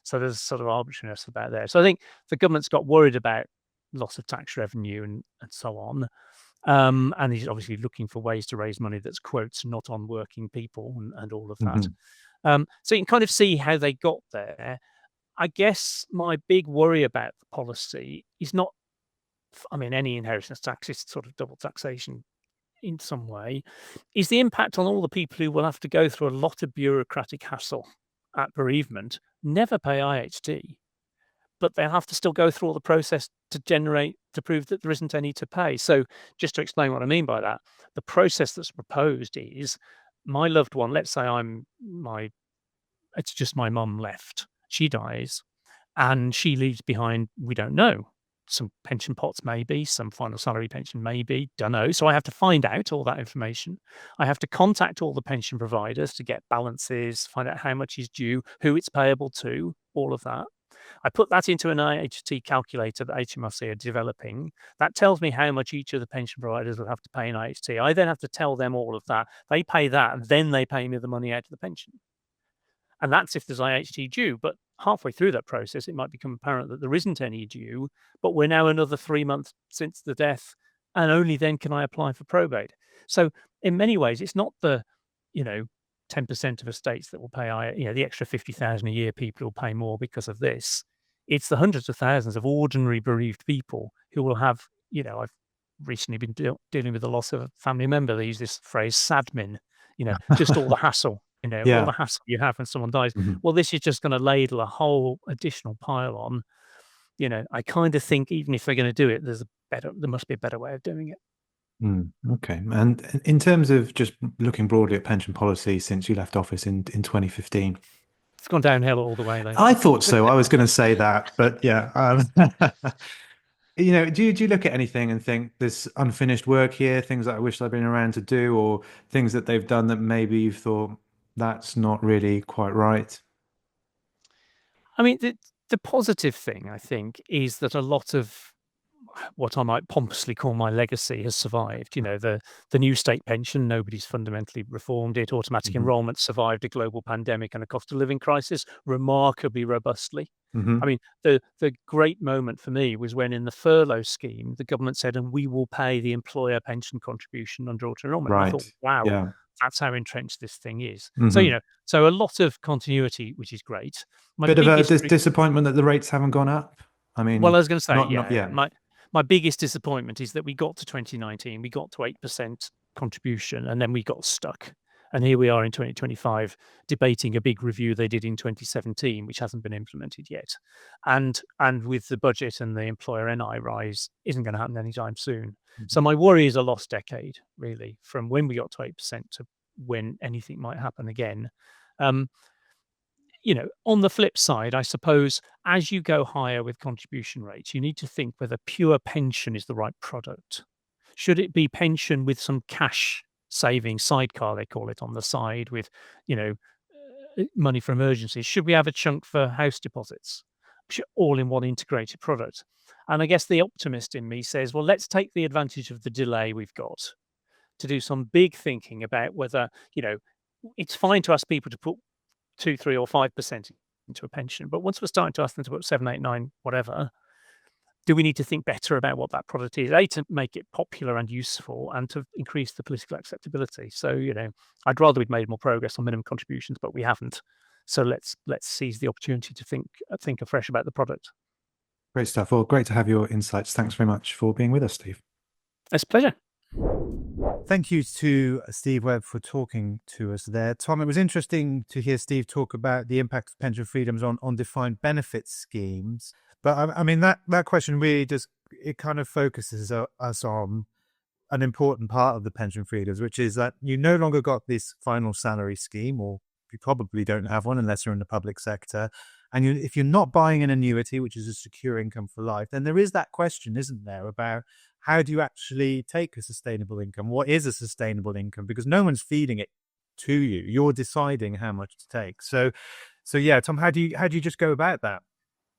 So there's sort of arbitrariness about there. So I think the government's got worried about loss of tax revenue and so on. And he's obviously looking for ways to raise money that's, quotes, not on working people and all of that. So you can kind of see how they got there. I guess my big worry about the policy is not, any inheritance tax is sort of double taxation in some way, is the impact on all the people who will have to go through a lot of bureaucratic hassle at bereavement, never pay IHT, but they'll have to still go through all the process to prove that there isn't any to pay. So just to explain what I mean by that, the process that's proposed is my loved one, let's say it's just my mum left, she dies, and she leaves behind, we don't know, some pension pots maybe, some final salary pension maybe, don't know. So I have to find out all that information. I have to contact all the pension providers to get balances, find out how much is due, who it's payable to, all of that. I put that into an IHT calculator that HMRC are developing. That tells me how much each of the pension providers will have to pay in IHT. I then have to tell them all of that. They pay that, and then they pay me the money out of the pension. And that's if there's IHT due. But halfway through that process, it might become apparent that there isn't any due, but we're now another 3 months since the death, and only then can I apply for probate. So in many ways, it's not the, 10% of estates that will pay, the extra 50,000 a year people will pay more because of this. It's the hundreds of thousands of ordinary bereaved people who will have, I've recently been dealing with the loss of a family member. They use this phrase, sadmin, just all the hassle. All the hassle you have when someone dies. Well, this is just going to ladle a whole additional pile on. I kind of think even if they're going to do it, there must be a better way of doing it. Okay. And in terms of just looking broadly at pension policy since you left office in 2015, it's gone downhill all the way. I thought so. I was going to say that, but yeah. Do you look at anything and think there's unfinished work here, things that I wish I'd been around to do, or things that they've done that maybe you've thought that's not really quite right? The positive thing, I think, is that a lot of what I might pompously call my legacy has survived. The new state pension, nobody's fundamentally reformed it. Automatic enrolment survived a global pandemic and a cost of living crisis remarkably robustly. The great moment for me was when in the furlough scheme, the government said, and we will pay the employer pension contribution under auto enrolment. Right. I thought, wow. Yeah. That's how entrenched this thing is. So a lot of continuity, which is great. Bit of a disappointment that the rates haven't gone up. Well, I was going to say, not yet. My biggest disappointment is that we got to 2019, we got to 8% contribution, and then we got stuck. And here we are in 2025 debating a big review they did in 2017, which hasn't been implemented yet. And with the budget and the employer NI rise isn't going to happen anytime soon. So my worry is a lost decade, really, from when we got to 8% to when anything might happen again. On the flip side, I suppose, as you go higher with contribution rates, you need to think whether pure pension is the right product. Should it be pension with some cash saving sidecar, they call it, on the side, with, money for emergencies? Should we have a chunk for house deposits? All in one integrated product? And I guess the optimist in me says, well, let's take the advantage of the delay we've got to do some big thinking about whether, it's fine to ask people to put 2, 3, or 5% into a pension, but once we're starting to ask them to put 7, 8, 9, whatever, do we need to think better about what that product is? A, to make it popular and useful, and to increase the political acceptability. So, I'd rather we'd made more progress on minimum contributions, but we haven't. So let's seize the opportunity to think afresh about the product. Great stuff. Well, great to have your insights. Thanks very much for being with us, Steve. It's a pleasure. Thank you to Steve Webb for talking to us there. Tom, it was interesting to hear Steve talk about the impact of pension freedoms on defined benefit schemes. But I mean, that question really it kind of focuses us on an important part of the pension freedoms, which is that you no longer got this final salary scheme, or you probably don't have one unless you're in the public sector. And if you're not buying an annuity, which is a secure income for life, then there is that question, isn't there, about how do you actually take a sustainable income? What is a sustainable income? Because no one's feeding it to you. You're deciding how much to take. So yeah, Tom, how do you just go about that?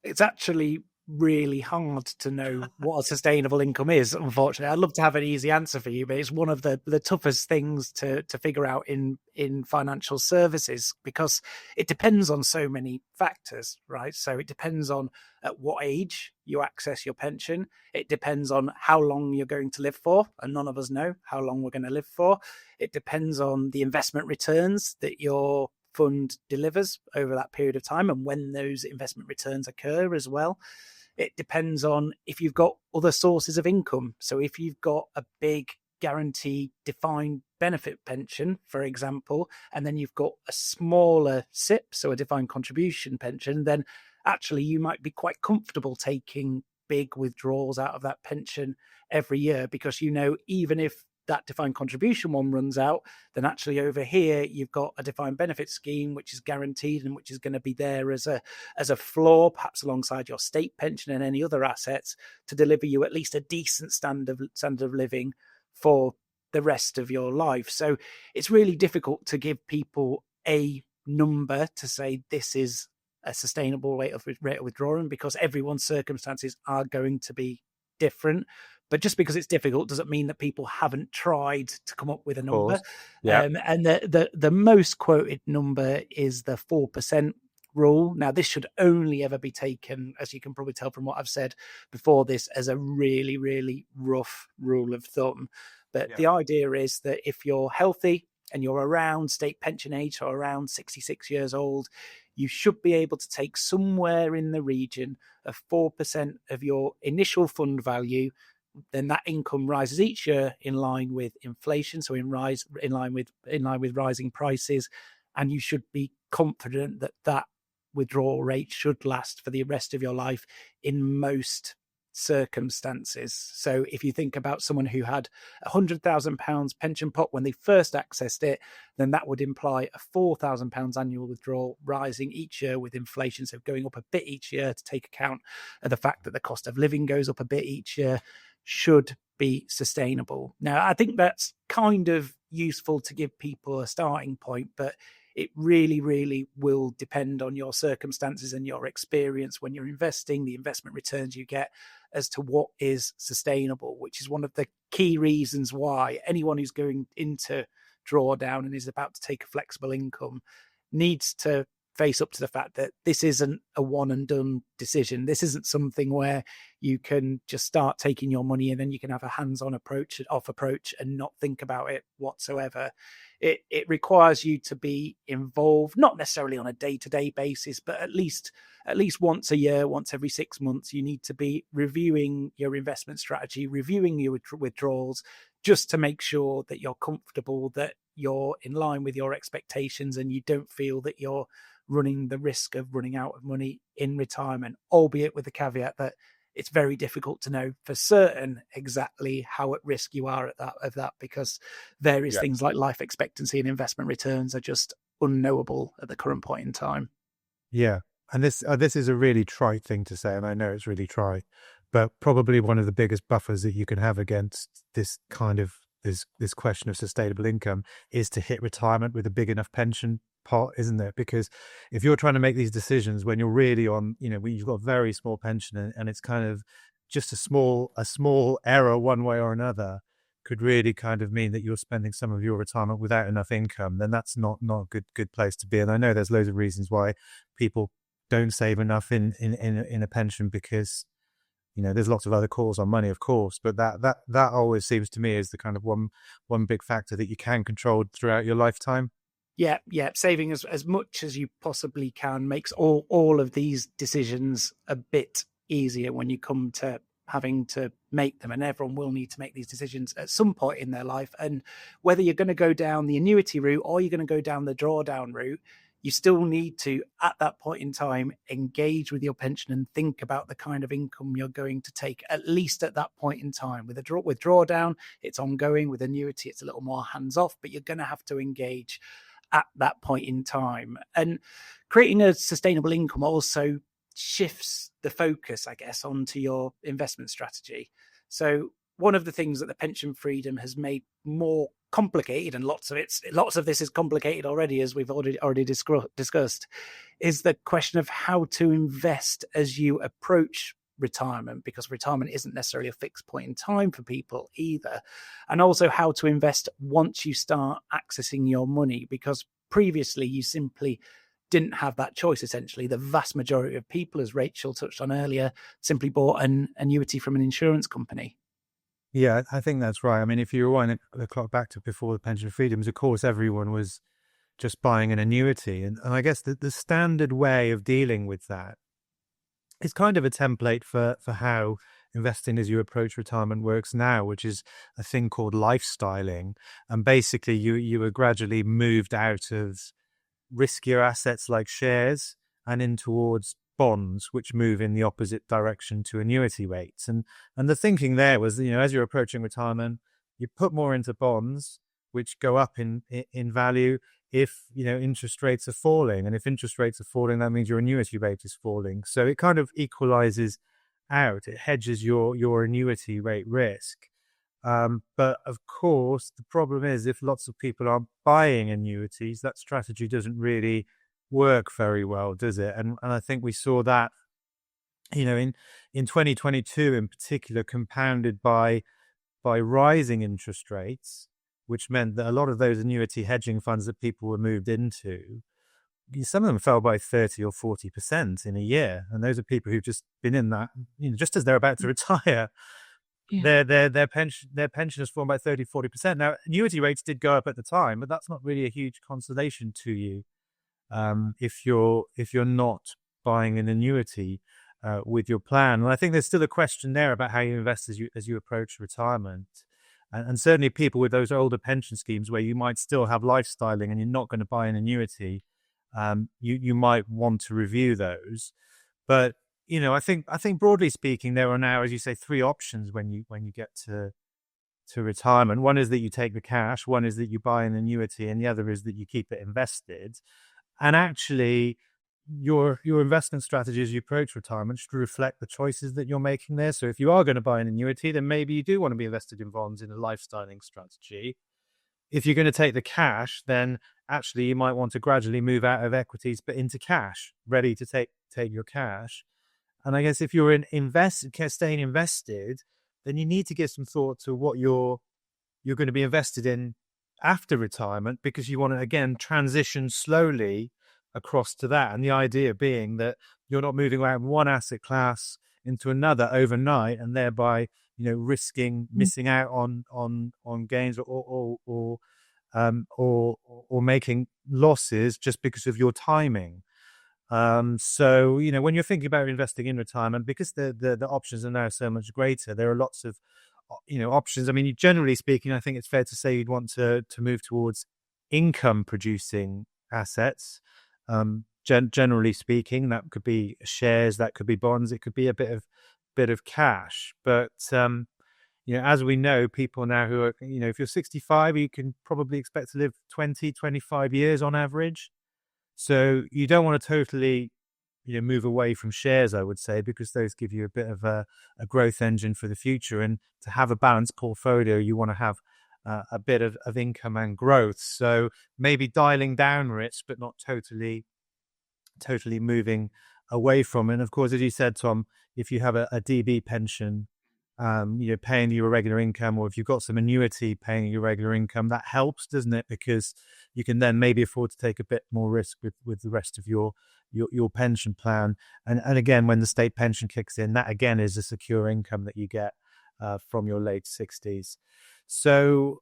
It's actually really hard to know what a sustainable income is, unfortunately. I'd love to have an easy answer for you, but it's one of the toughest things to figure out in financial services, because it depends on so many factors, right? So it depends on at what age you access your pension. It depends on how long you're going to live for, and none of us know how long we're going to live for. It depends on the investment returns that your fund delivers over that period of time, and when those investment returns occur as well. It depends on if you've got other sources of income. So if you've got a big guaranteed defined benefit pension, for example, and then you've got a smaller SIP, so a defined contribution pension, then actually you might be quite comfortable taking big withdrawals out of that pension every year, because even if that defined contribution one runs out, then actually over here you've got a defined benefit scheme which is guaranteed and which is going to be there as a floor, perhaps alongside your state pension and any other assets, to deliver you at least a decent standard of living for the rest of your life. So it's really difficult to give people a number to say this is a sustainable rate of withdrawing, because everyone's circumstances are going to be different. But just because it's difficult doesn't mean that people haven't tried to come up with a number. Yeah. And the most quoted number is the 4% rule. Now, this should only ever be taken, as you can probably tell from what I've said before this, as a really, really rough rule of thumb. But the idea is that if you're healthy and you're around state pension age, or around 66 years old, you should be able to take somewhere in the region of 4% of your initial fund value. Then that income rises each year in line with inflation, so in line with rising prices, and you should be confident that withdrawal rate should last for the rest of your life in most circumstances. So if you think about someone who had £100,000 pension pot when they first accessed it, then that would imply a £4,000 annual withdrawal, rising each year with inflation, so going up a bit each year to take account of the fact that the cost of living goes up a bit each year, should be sustainable. Now, I think that's kind of useful to give people a starting point, but it really, really will depend on your circumstances and your experience when you're investing, the investment returns you get, as to what is sustainable, which is one of the key reasons why anyone who's going into drawdown and is about to take a flexible income needs to face up to the fact that this isn't a one and done decision. This isn't something where you can just start taking your money and then you can have a hands-on approach and not think about it whatsoever. It requires you to be involved, not necessarily on a day-to-day basis, but at least once a year, once every 6 months, you need to be reviewing your investment strategy, reviewing your withdrawals, just to make sure that you're comfortable, that you're in line with your expectations, and you don't feel that you're running the risk of running out of money in retirement, albeit with the caveat that it's very difficult to know for certain exactly how at risk you are of that, because various things like life expectancy and investment returns are just unknowable at the current point in time. Yeah. And this is a really trite thing to say, and I know it's really trite, but probably one of the biggest buffers that you can have against this kind of this question of sustainable income is to hit retirement with a big enough pension pot, isn't it? Because if you're trying to make these decisions when you're really on, you've got a very small pension and it's kind of just a small error one way or another could really kind of mean that you're spending some of your retirement without enough income, then that's not a good place to be. And I know there's loads of reasons why people don't save enough in a pension, because there's lots of other calls on money, of course, but that always seems to me is the kind of one big factor that you can control throughout your lifetime. Yeah. Saving as much as you possibly can makes all of these decisions a bit easier when you come to having to make them, and everyone will need to make these decisions at some point in their life. And whether you're going to go down the annuity route or you're going to go down the drawdown route, you still need to, at that point in time, engage with your pension and think about the kind of income you're going to take, at least at that point in time. With drawdown, it's ongoing. With annuity, it's a little more hands-off, but you're going to have to engage at that point in time. And creating a sustainable income also shifts the focus, I guess, onto your investment strategy. So one of the things that the pension freedom has made more complicated, and lots of this is complicated already, as we've already discussed, is the question of how to invest as you approach retirement, because retirement isn't necessarily a fixed point in time for people either. And also how to invest once you start accessing your money, because previously you simply didn't have that choice. Essentially, the vast majority of people, as Rachel touched on earlier, simply bought an annuity from an insurance company. Yeah, I think that's right. I mean, if you rewind the clock back to before the pension freedoms, of course, everyone was just buying an annuity. And I guess the standard way of dealing with that is kind of a template for how investing as you approach retirement works now, which is a thing called lifestyling. And basically, you were gradually moved out of riskier assets like shares and in towards bonds, which move in the opposite direction to annuity rates. And the thinking there was, as you're approaching retirement, you put more into bonds, which go up in value if, interest rates are falling. And if interest rates are falling, that means your annuity rate is falling. So it kind of equalizes out. It hedges your annuity rate risk. But of course, the problem is if lots of people are buying annuities, that strategy doesn't really work very well, does it? And I think we saw that, in 2022 in particular, compounded by rising interest rates, which meant that a lot of those annuity hedging funds that people were moved into, some of them fell by 30 or 40% in a year. And those are people who've just been in that, just as they're about to retire. Yeah. Their pension has fallen by 30-40%. Now, annuity rates did go up at the time, but that's not really a huge consolation to you if you're not buying an annuity with your plan. And I think there's still a question there about how you invest as you approach retirement. And certainly people with those older pension schemes where you might still have lifestyling and you're not going to buy an annuity, you might want to review those. But I think broadly speaking, there are now, as you say, three options when you get to retirement. One is that you take the cash, one is that you buy an annuity, and the other is that you keep it invested. And actually, your investment strategy as you approach retirement should reflect the choices that you're making there. So if you are going to buy an annuity, then maybe you do want to be invested in bonds in a lifestyling strategy. If you're going to take the cash, then actually you might want to gradually move out of equities but into cash, ready to take your cash. And I guess if you're staying invested, then you need to give some thought to what you're going to be invested in after retirement, because you want to, again, transition slowly across to that. And the idea being that you're not moving around one asset class into another overnight and thereby, risking missing out on gains or making losses just because of your timing. So, when you're thinking about investing in retirement, because the options are now so much greater, there are lots of, options. I mean, generally speaking, I think it's fair to say you'd want to move towards income producing assets. Generally speaking, that could be shares, that could be bonds, it could be a bit of cash. But, as we know, people now who are, if you're 65, you can probably expect to live 20, 25 years on average. So you don't want to totally, move away from shares, I would say, because those give you a bit of a growth engine for the future. And to have a balanced portfolio, you want to have a bit of income and growth. So maybe dialing down risk, but not totally moving away from it. And of course, as you said, Tom, if you have a DB pension, paying you a regular income, or if you've got some annuity paying you regular income, that helps, doesn't it? Because you can then maybe afford to take a bit more risk with the rest of your pension plan. And again, when the state pension kicks in, that again is a secure income that you get from your late 60s. So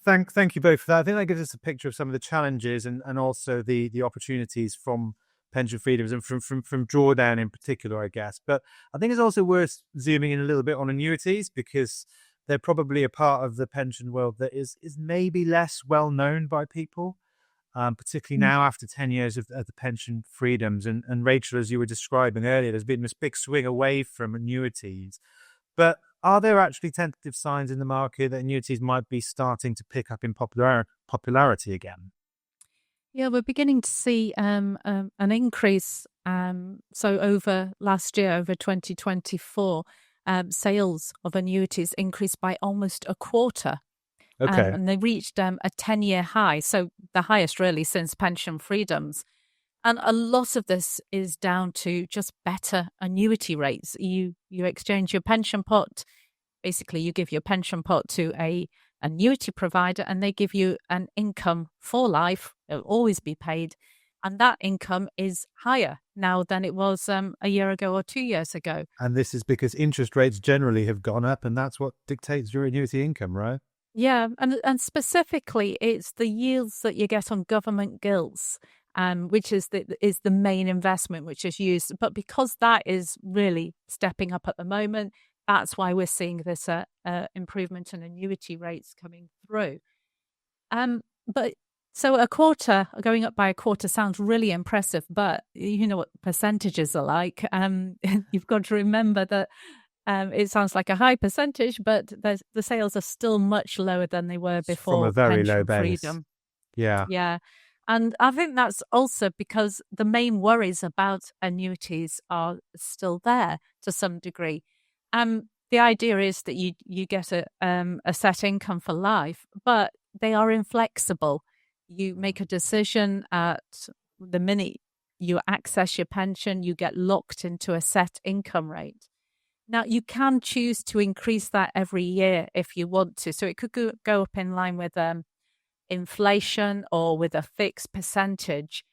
thank you both for that. I think that gives us a picture of some of the challenges and also the opportunities from pension freedoms and from drawdown in particular, I guess. But I think it's also worth zooming in a little bit on annuities, because they're probably a part of the pension world that is maybe less well known by people, particularly now after 10 years of the pension freedoms. And Rachel, as you were describing earlier, there's been this big swing away from annuities. But are there actually tentative signs in the market that annuities might be starting to pick up in popularity again? Yeah, we're beginning to see an increase. So over last year, over 2024, sales of annuities increased by almost a quarter. Okay. And they reached a 10-year high, so the highest really since pension freedoms. And a lot of this is down to just better annuity rates. You exchange your pension pot. Basically, you give your pension pot to a annuity provider and they give you an income for life. It'll always be paid. And that income is higher now than it was a year ago or 2 years ago. And this is because interest rates generally have gone up, and that's what dictates your annuity income, right? Yeah, and specifically, it's the yields that you get on government gilts, which is the main investment which is used. But because that is really stepping up at the moment, that's why we're seeing this improvement in annuity rates coming through. But so a quarter, going up by a quarter sounds really impressive, but you know what percentages are like. You've got to remember that it sounds like a high percentage, but the sales are still much lower than they were before from a very pension low base. freedom. Yeah. Yeah. And I think that's also because the main worries about annuities are still there to some degree. The idea is that you get a set income for life, but they are inflexible. You make a decision at the minute you access your pension, you get locked into a set income rate. Now, you can choose to increase that every year if you want to. So it could go up in line with inflation or with a fixed percentage.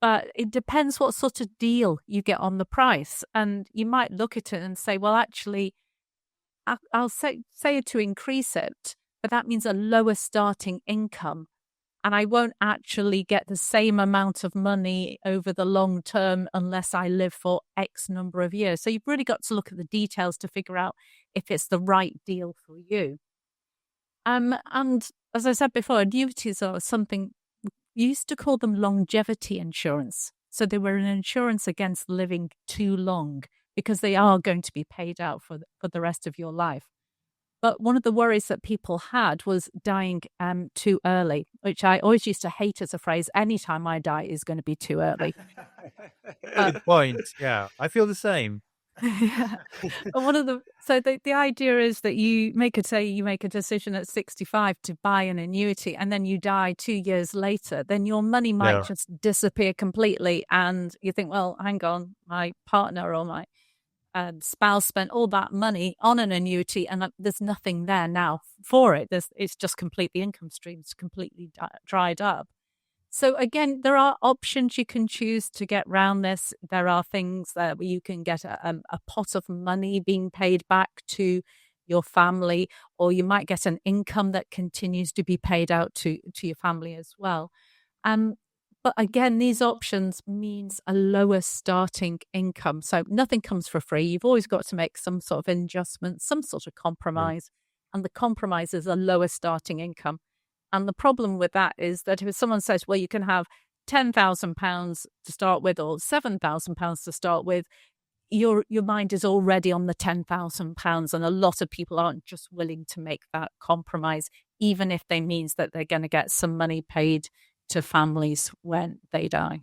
But it depends what sort of deal you get on the price. And you might look at it and say, well, actually, I'll say to increase it, but that means a lower starting income. And I won't actually get the same amount of money over the long term unless I live for X number of years. So you've really got to look at the details to figure out if it's the right deal for you. And as I said before, annuities are something, you used to call them longevity insurance. So they were an insurance against living too long because they are going to be paid out for the rest of your life. But one of the worries that people had was dying too early, which I always used to hate as a phrase. Anytime I die is going to be too early. Good point. Yeah, I feel the same. Yeah. So the idea is that you make a decision at 65 to buy an annuity, and then you die 2 years later, then your money might just disappear completely, and you think, well, hang on, my partner or my spouse spent all that money on an annuity, and there's nothing there now for it. It's just completely income streams completely dried up. So again, there are options you can choose to get around this. There are things where you can get a pot of money being paid back to your family, or you might get an income that continues to be paid out to your family as well. But again, these options means a lower starting income. So nothing comes for free. You've always got to make some sort of adjustment, some sort of compromise. And the compromise is a lower starting income. And the problem with that is that if someone says, well, you can have £10,000 to start with or £7,000 to start with, your mind is already on the £10,000. And a lot of people aren't just willing to make that compromise, even if they means that they're going to get some money paid to families when they die.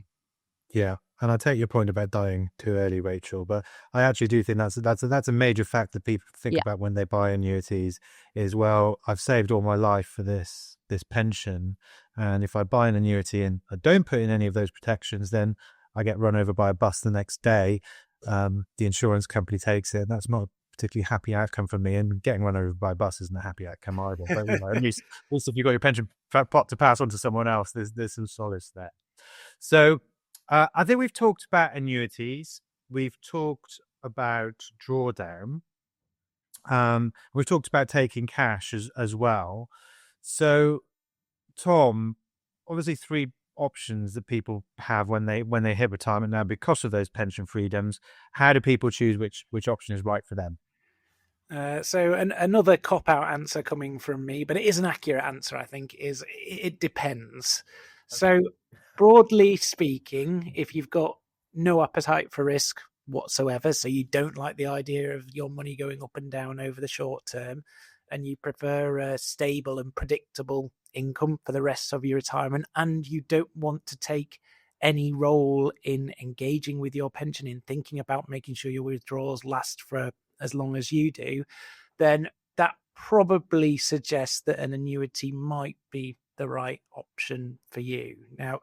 Yeah, and I take your point about dying too early, Rachel, but I actually do think that's a major fact that people think Yeah. about when they buy annuities is, well, I've saved all my life for this pension, and if I buy an annuity and I don't put in any of those protections, then I get run over by a bus the next day. The insurance company takes it, and that's not a particularly happy outcome for me, and getting run over by a bus isn't a happy outcome either. But at least if you've got your pension pot to pass on to someone else, there's some solace there. So I think we've talked about annuities. We've talked about drawdown. We've talked about taking cash as well. So, Tom, obviously 3 options that people have when they hit retirement now because of those pension freedoms. How do people choose which option is right for them? So another cop-out answer coming from me, but it is an accurate answer, I think, is it depends. Okay. So broadly speaking, if you've got no appetite for risk whatsoever, so you don't like the idea of your money going up and down over the short term, and you prefer a stable and predictable income for the rest of your retirement, and you don't want to take any role in engaging with your pension, in thinking about making sure your withdrawals last for as long as you do, then that probably suggests that an annuity might be the right option for you. Now,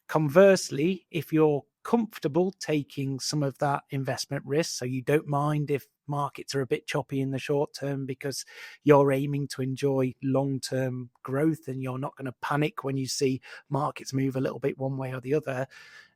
conversely, if you're comfortable taking some of that investment risk, so you don't mind if markets are a bit choppy in the short term because you're aiming to enjoy long-term growth and you're not going to panic when you see markets move a little bit one way or the other,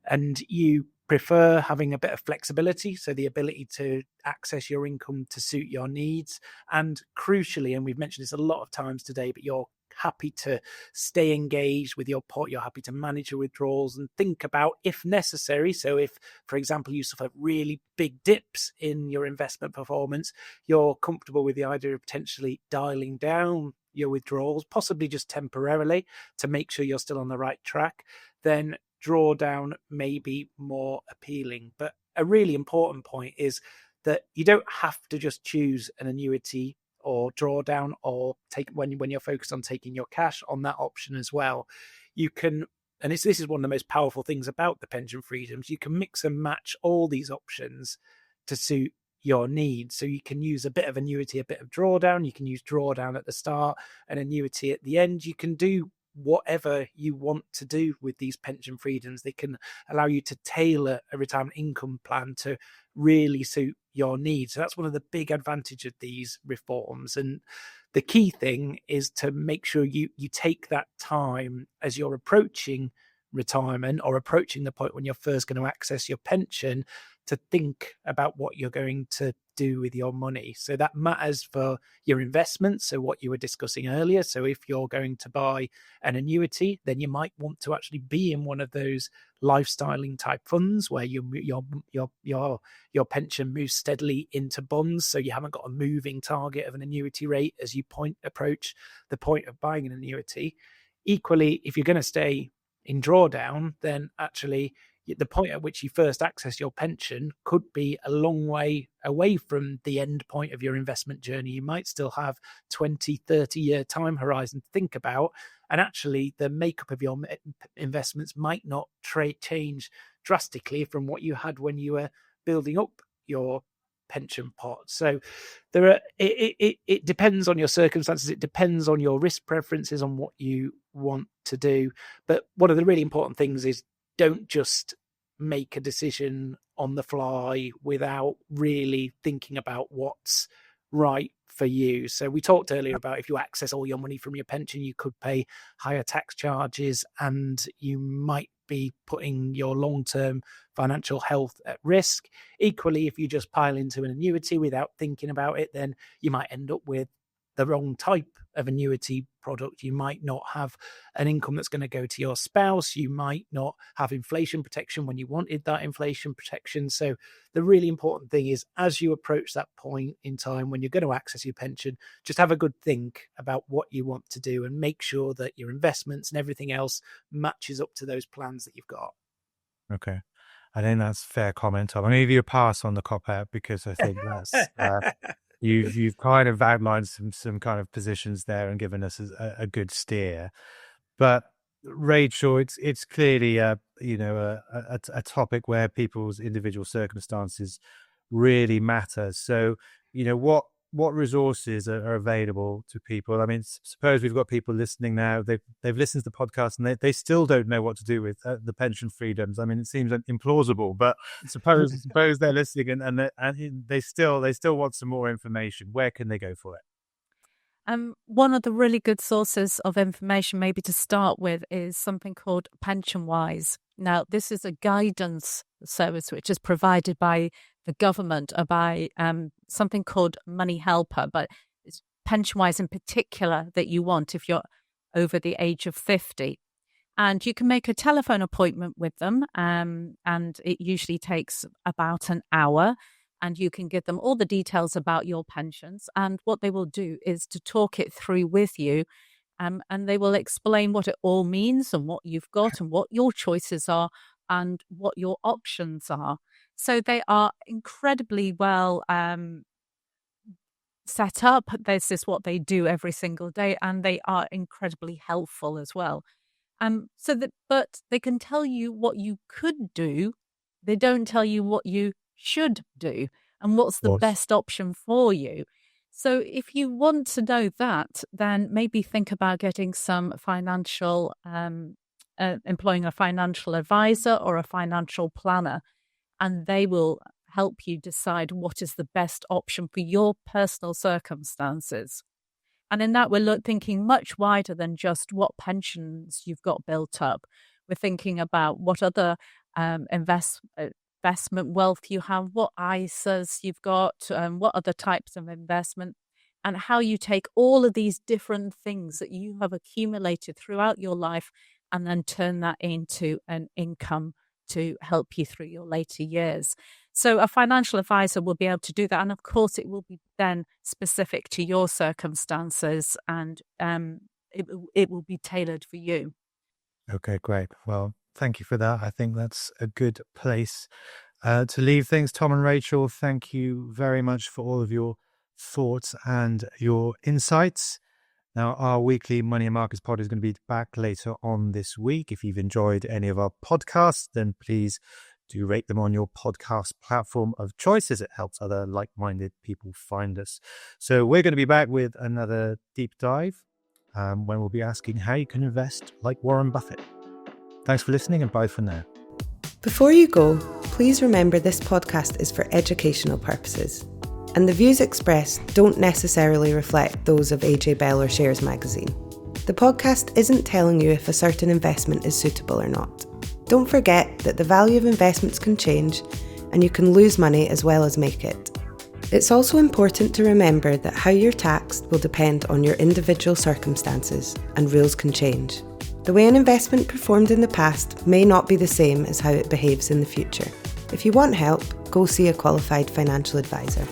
and you prefer having a bit of flexibility, so the ability to access your income to suit your needs, and crucially, and we've mentioned this a lot of times today, but you're happy to stay engaged with your pot, you're happy to manage your withdrawals and think about if necessary. So if, for example, you suffer really big dips in your investment performance, you're comfortable with the idea of potentially dialing down your withdrawals, possibly just temporarily, to make sure you're still on the right track, then drawdown may be more appealing. But a really important point is that you don't have to just choose an annuity or drawdown or take when you're focused on taking your cash on that option as well. You can, and this is one of the most powerful things about the pension freedoms, you can mix and match all these options to suit your needs. So you can use a bit of annuity, a bit of drawdown, you can use drawdown at the start, an annuity at the end. You can do whatever you want to do with these pension freedoms. They can allow you to tailor a retirement income plan to really suit your needs. So that's one of the big advantages of these reforms. And the key thing is to make sure you take that time as you're approaching retirement or approaching the point when you're first going to access your pension to think about what you're going to do with your money. So that matters for your investments. So what you were discussing earlier. So if you're going to buy an annuity, then you might want to actually be in one of those lifestyling type funds where your pension moves steadily into bonds. So you haven't got a moving target of an annuity rate as you approach the point of buying an annuity. Equally, if you're going to stay in drawdown, then actually the point at which you first access your pension could be a long way away from the end point of your investment journey. You might still have 20, 30-year time horizon to think about. And actually, the makeup of your investments might not change drastically from what you had when you were building up your pension pot. So it depends on your circumstances. It depends on your risk preferences, on what you want to do. But one of the really important things is don't just make a decision on the fly without really thinking about what's right for you. So we talked earlier about if you access all your money from your pension, you could pay higher tax charges and you might be putting your long-term financial health at risk. Equally, if you just pile into an annuity without thinking about it, then you might end up with the wrong type of annuity product. You might not have an income that's going to go to your spouse. You might not have inflation protection when you wanted that inflation protection. So the really important thing is, as you approach that point in time when you're going to access your pension, just have a good think about what you want to do and make sure that your investments and everything else matches up to those plans that you've got. Okay. I think that's a fair comment, Tom. I'm going to give you a pass on the cop-out because I think that's... You've kind of outlined some kind of positions there and given us a good steer. But Rachel, it's clearly a topic where people's individual circumstances really matter. So, what resources are available to people? I mean, suppose we've got people listening now. They've listened to the podcast and they still don't know what to do with the pension freedoms. I mean, it seems implausible, but suppose they're listening and they still want some more information. Where can they go for it? One of the really good sources of information, maybe to start with, is something called Pension Wise. Now, this is a guidance service which is provided by the government, by something called Money Helper, but it's Pension Wise in particular that you want if you're over the age of 50. And you can make a telephone appointment with them, and it usually takes about an hour. And you can give them all the details about your pensions. And what they will do is to talk it through with you. And they will explain what it all means and what you've got and what your choices are and what your options are. So they are incredibly well set up. This is what they do every single day. And they are incredibly helpful as well. But they can tell you what you could do. They don't tell you what you should do and what's the best option for you. So if you want to know that, then maybe think about getting some financial, employing a financial advisor or a financial planner, and they will help you decide what is the best option for your personal circumstances. And in that, we're thinking much wider than just what pensions you've got built up. We're thinking about what other investment wealth you have, what ISAs you've got, what other types of investment, and how you take all of these different things that you have accumulated throughout your life and then turn that into an income to help you through your later years. So a financial advisor will be able to do that. And of course, it will be then specific to your circumstances, and it will be tailored for you. Okay, great. Well, thank you for that. I think that's a good place to leave things. Tom and Rachel, thank you very much for all of your thoughts and your insights. Now, our weekly Money and Markets pod is going to be back later on this week. If you've enjoyed any of our podcasts, then please do rate them on your podcast platform of choice, as it helps other like-minded people find us. So we're going to be back with another deep dive when we'll be asking how you can invest like Warren Buffett. Thanks for listening, and bye for now. Before you go, please remember this podcast is for educational purposes, and the views expressed don't necessarily reflect those of AJ Bell or Shares Magazine. The podcast isn't telling you if a certain investment is suitable or not. Don't forget that the value of investments can change, and you can lose money as well as make it. It's also important to remember that how you're taxed will depend on your individual circumstances, and rules can change. The way an investment performed in the past may not be the same as how it behaves in the future. If you want help, go see a qualified financial advisor.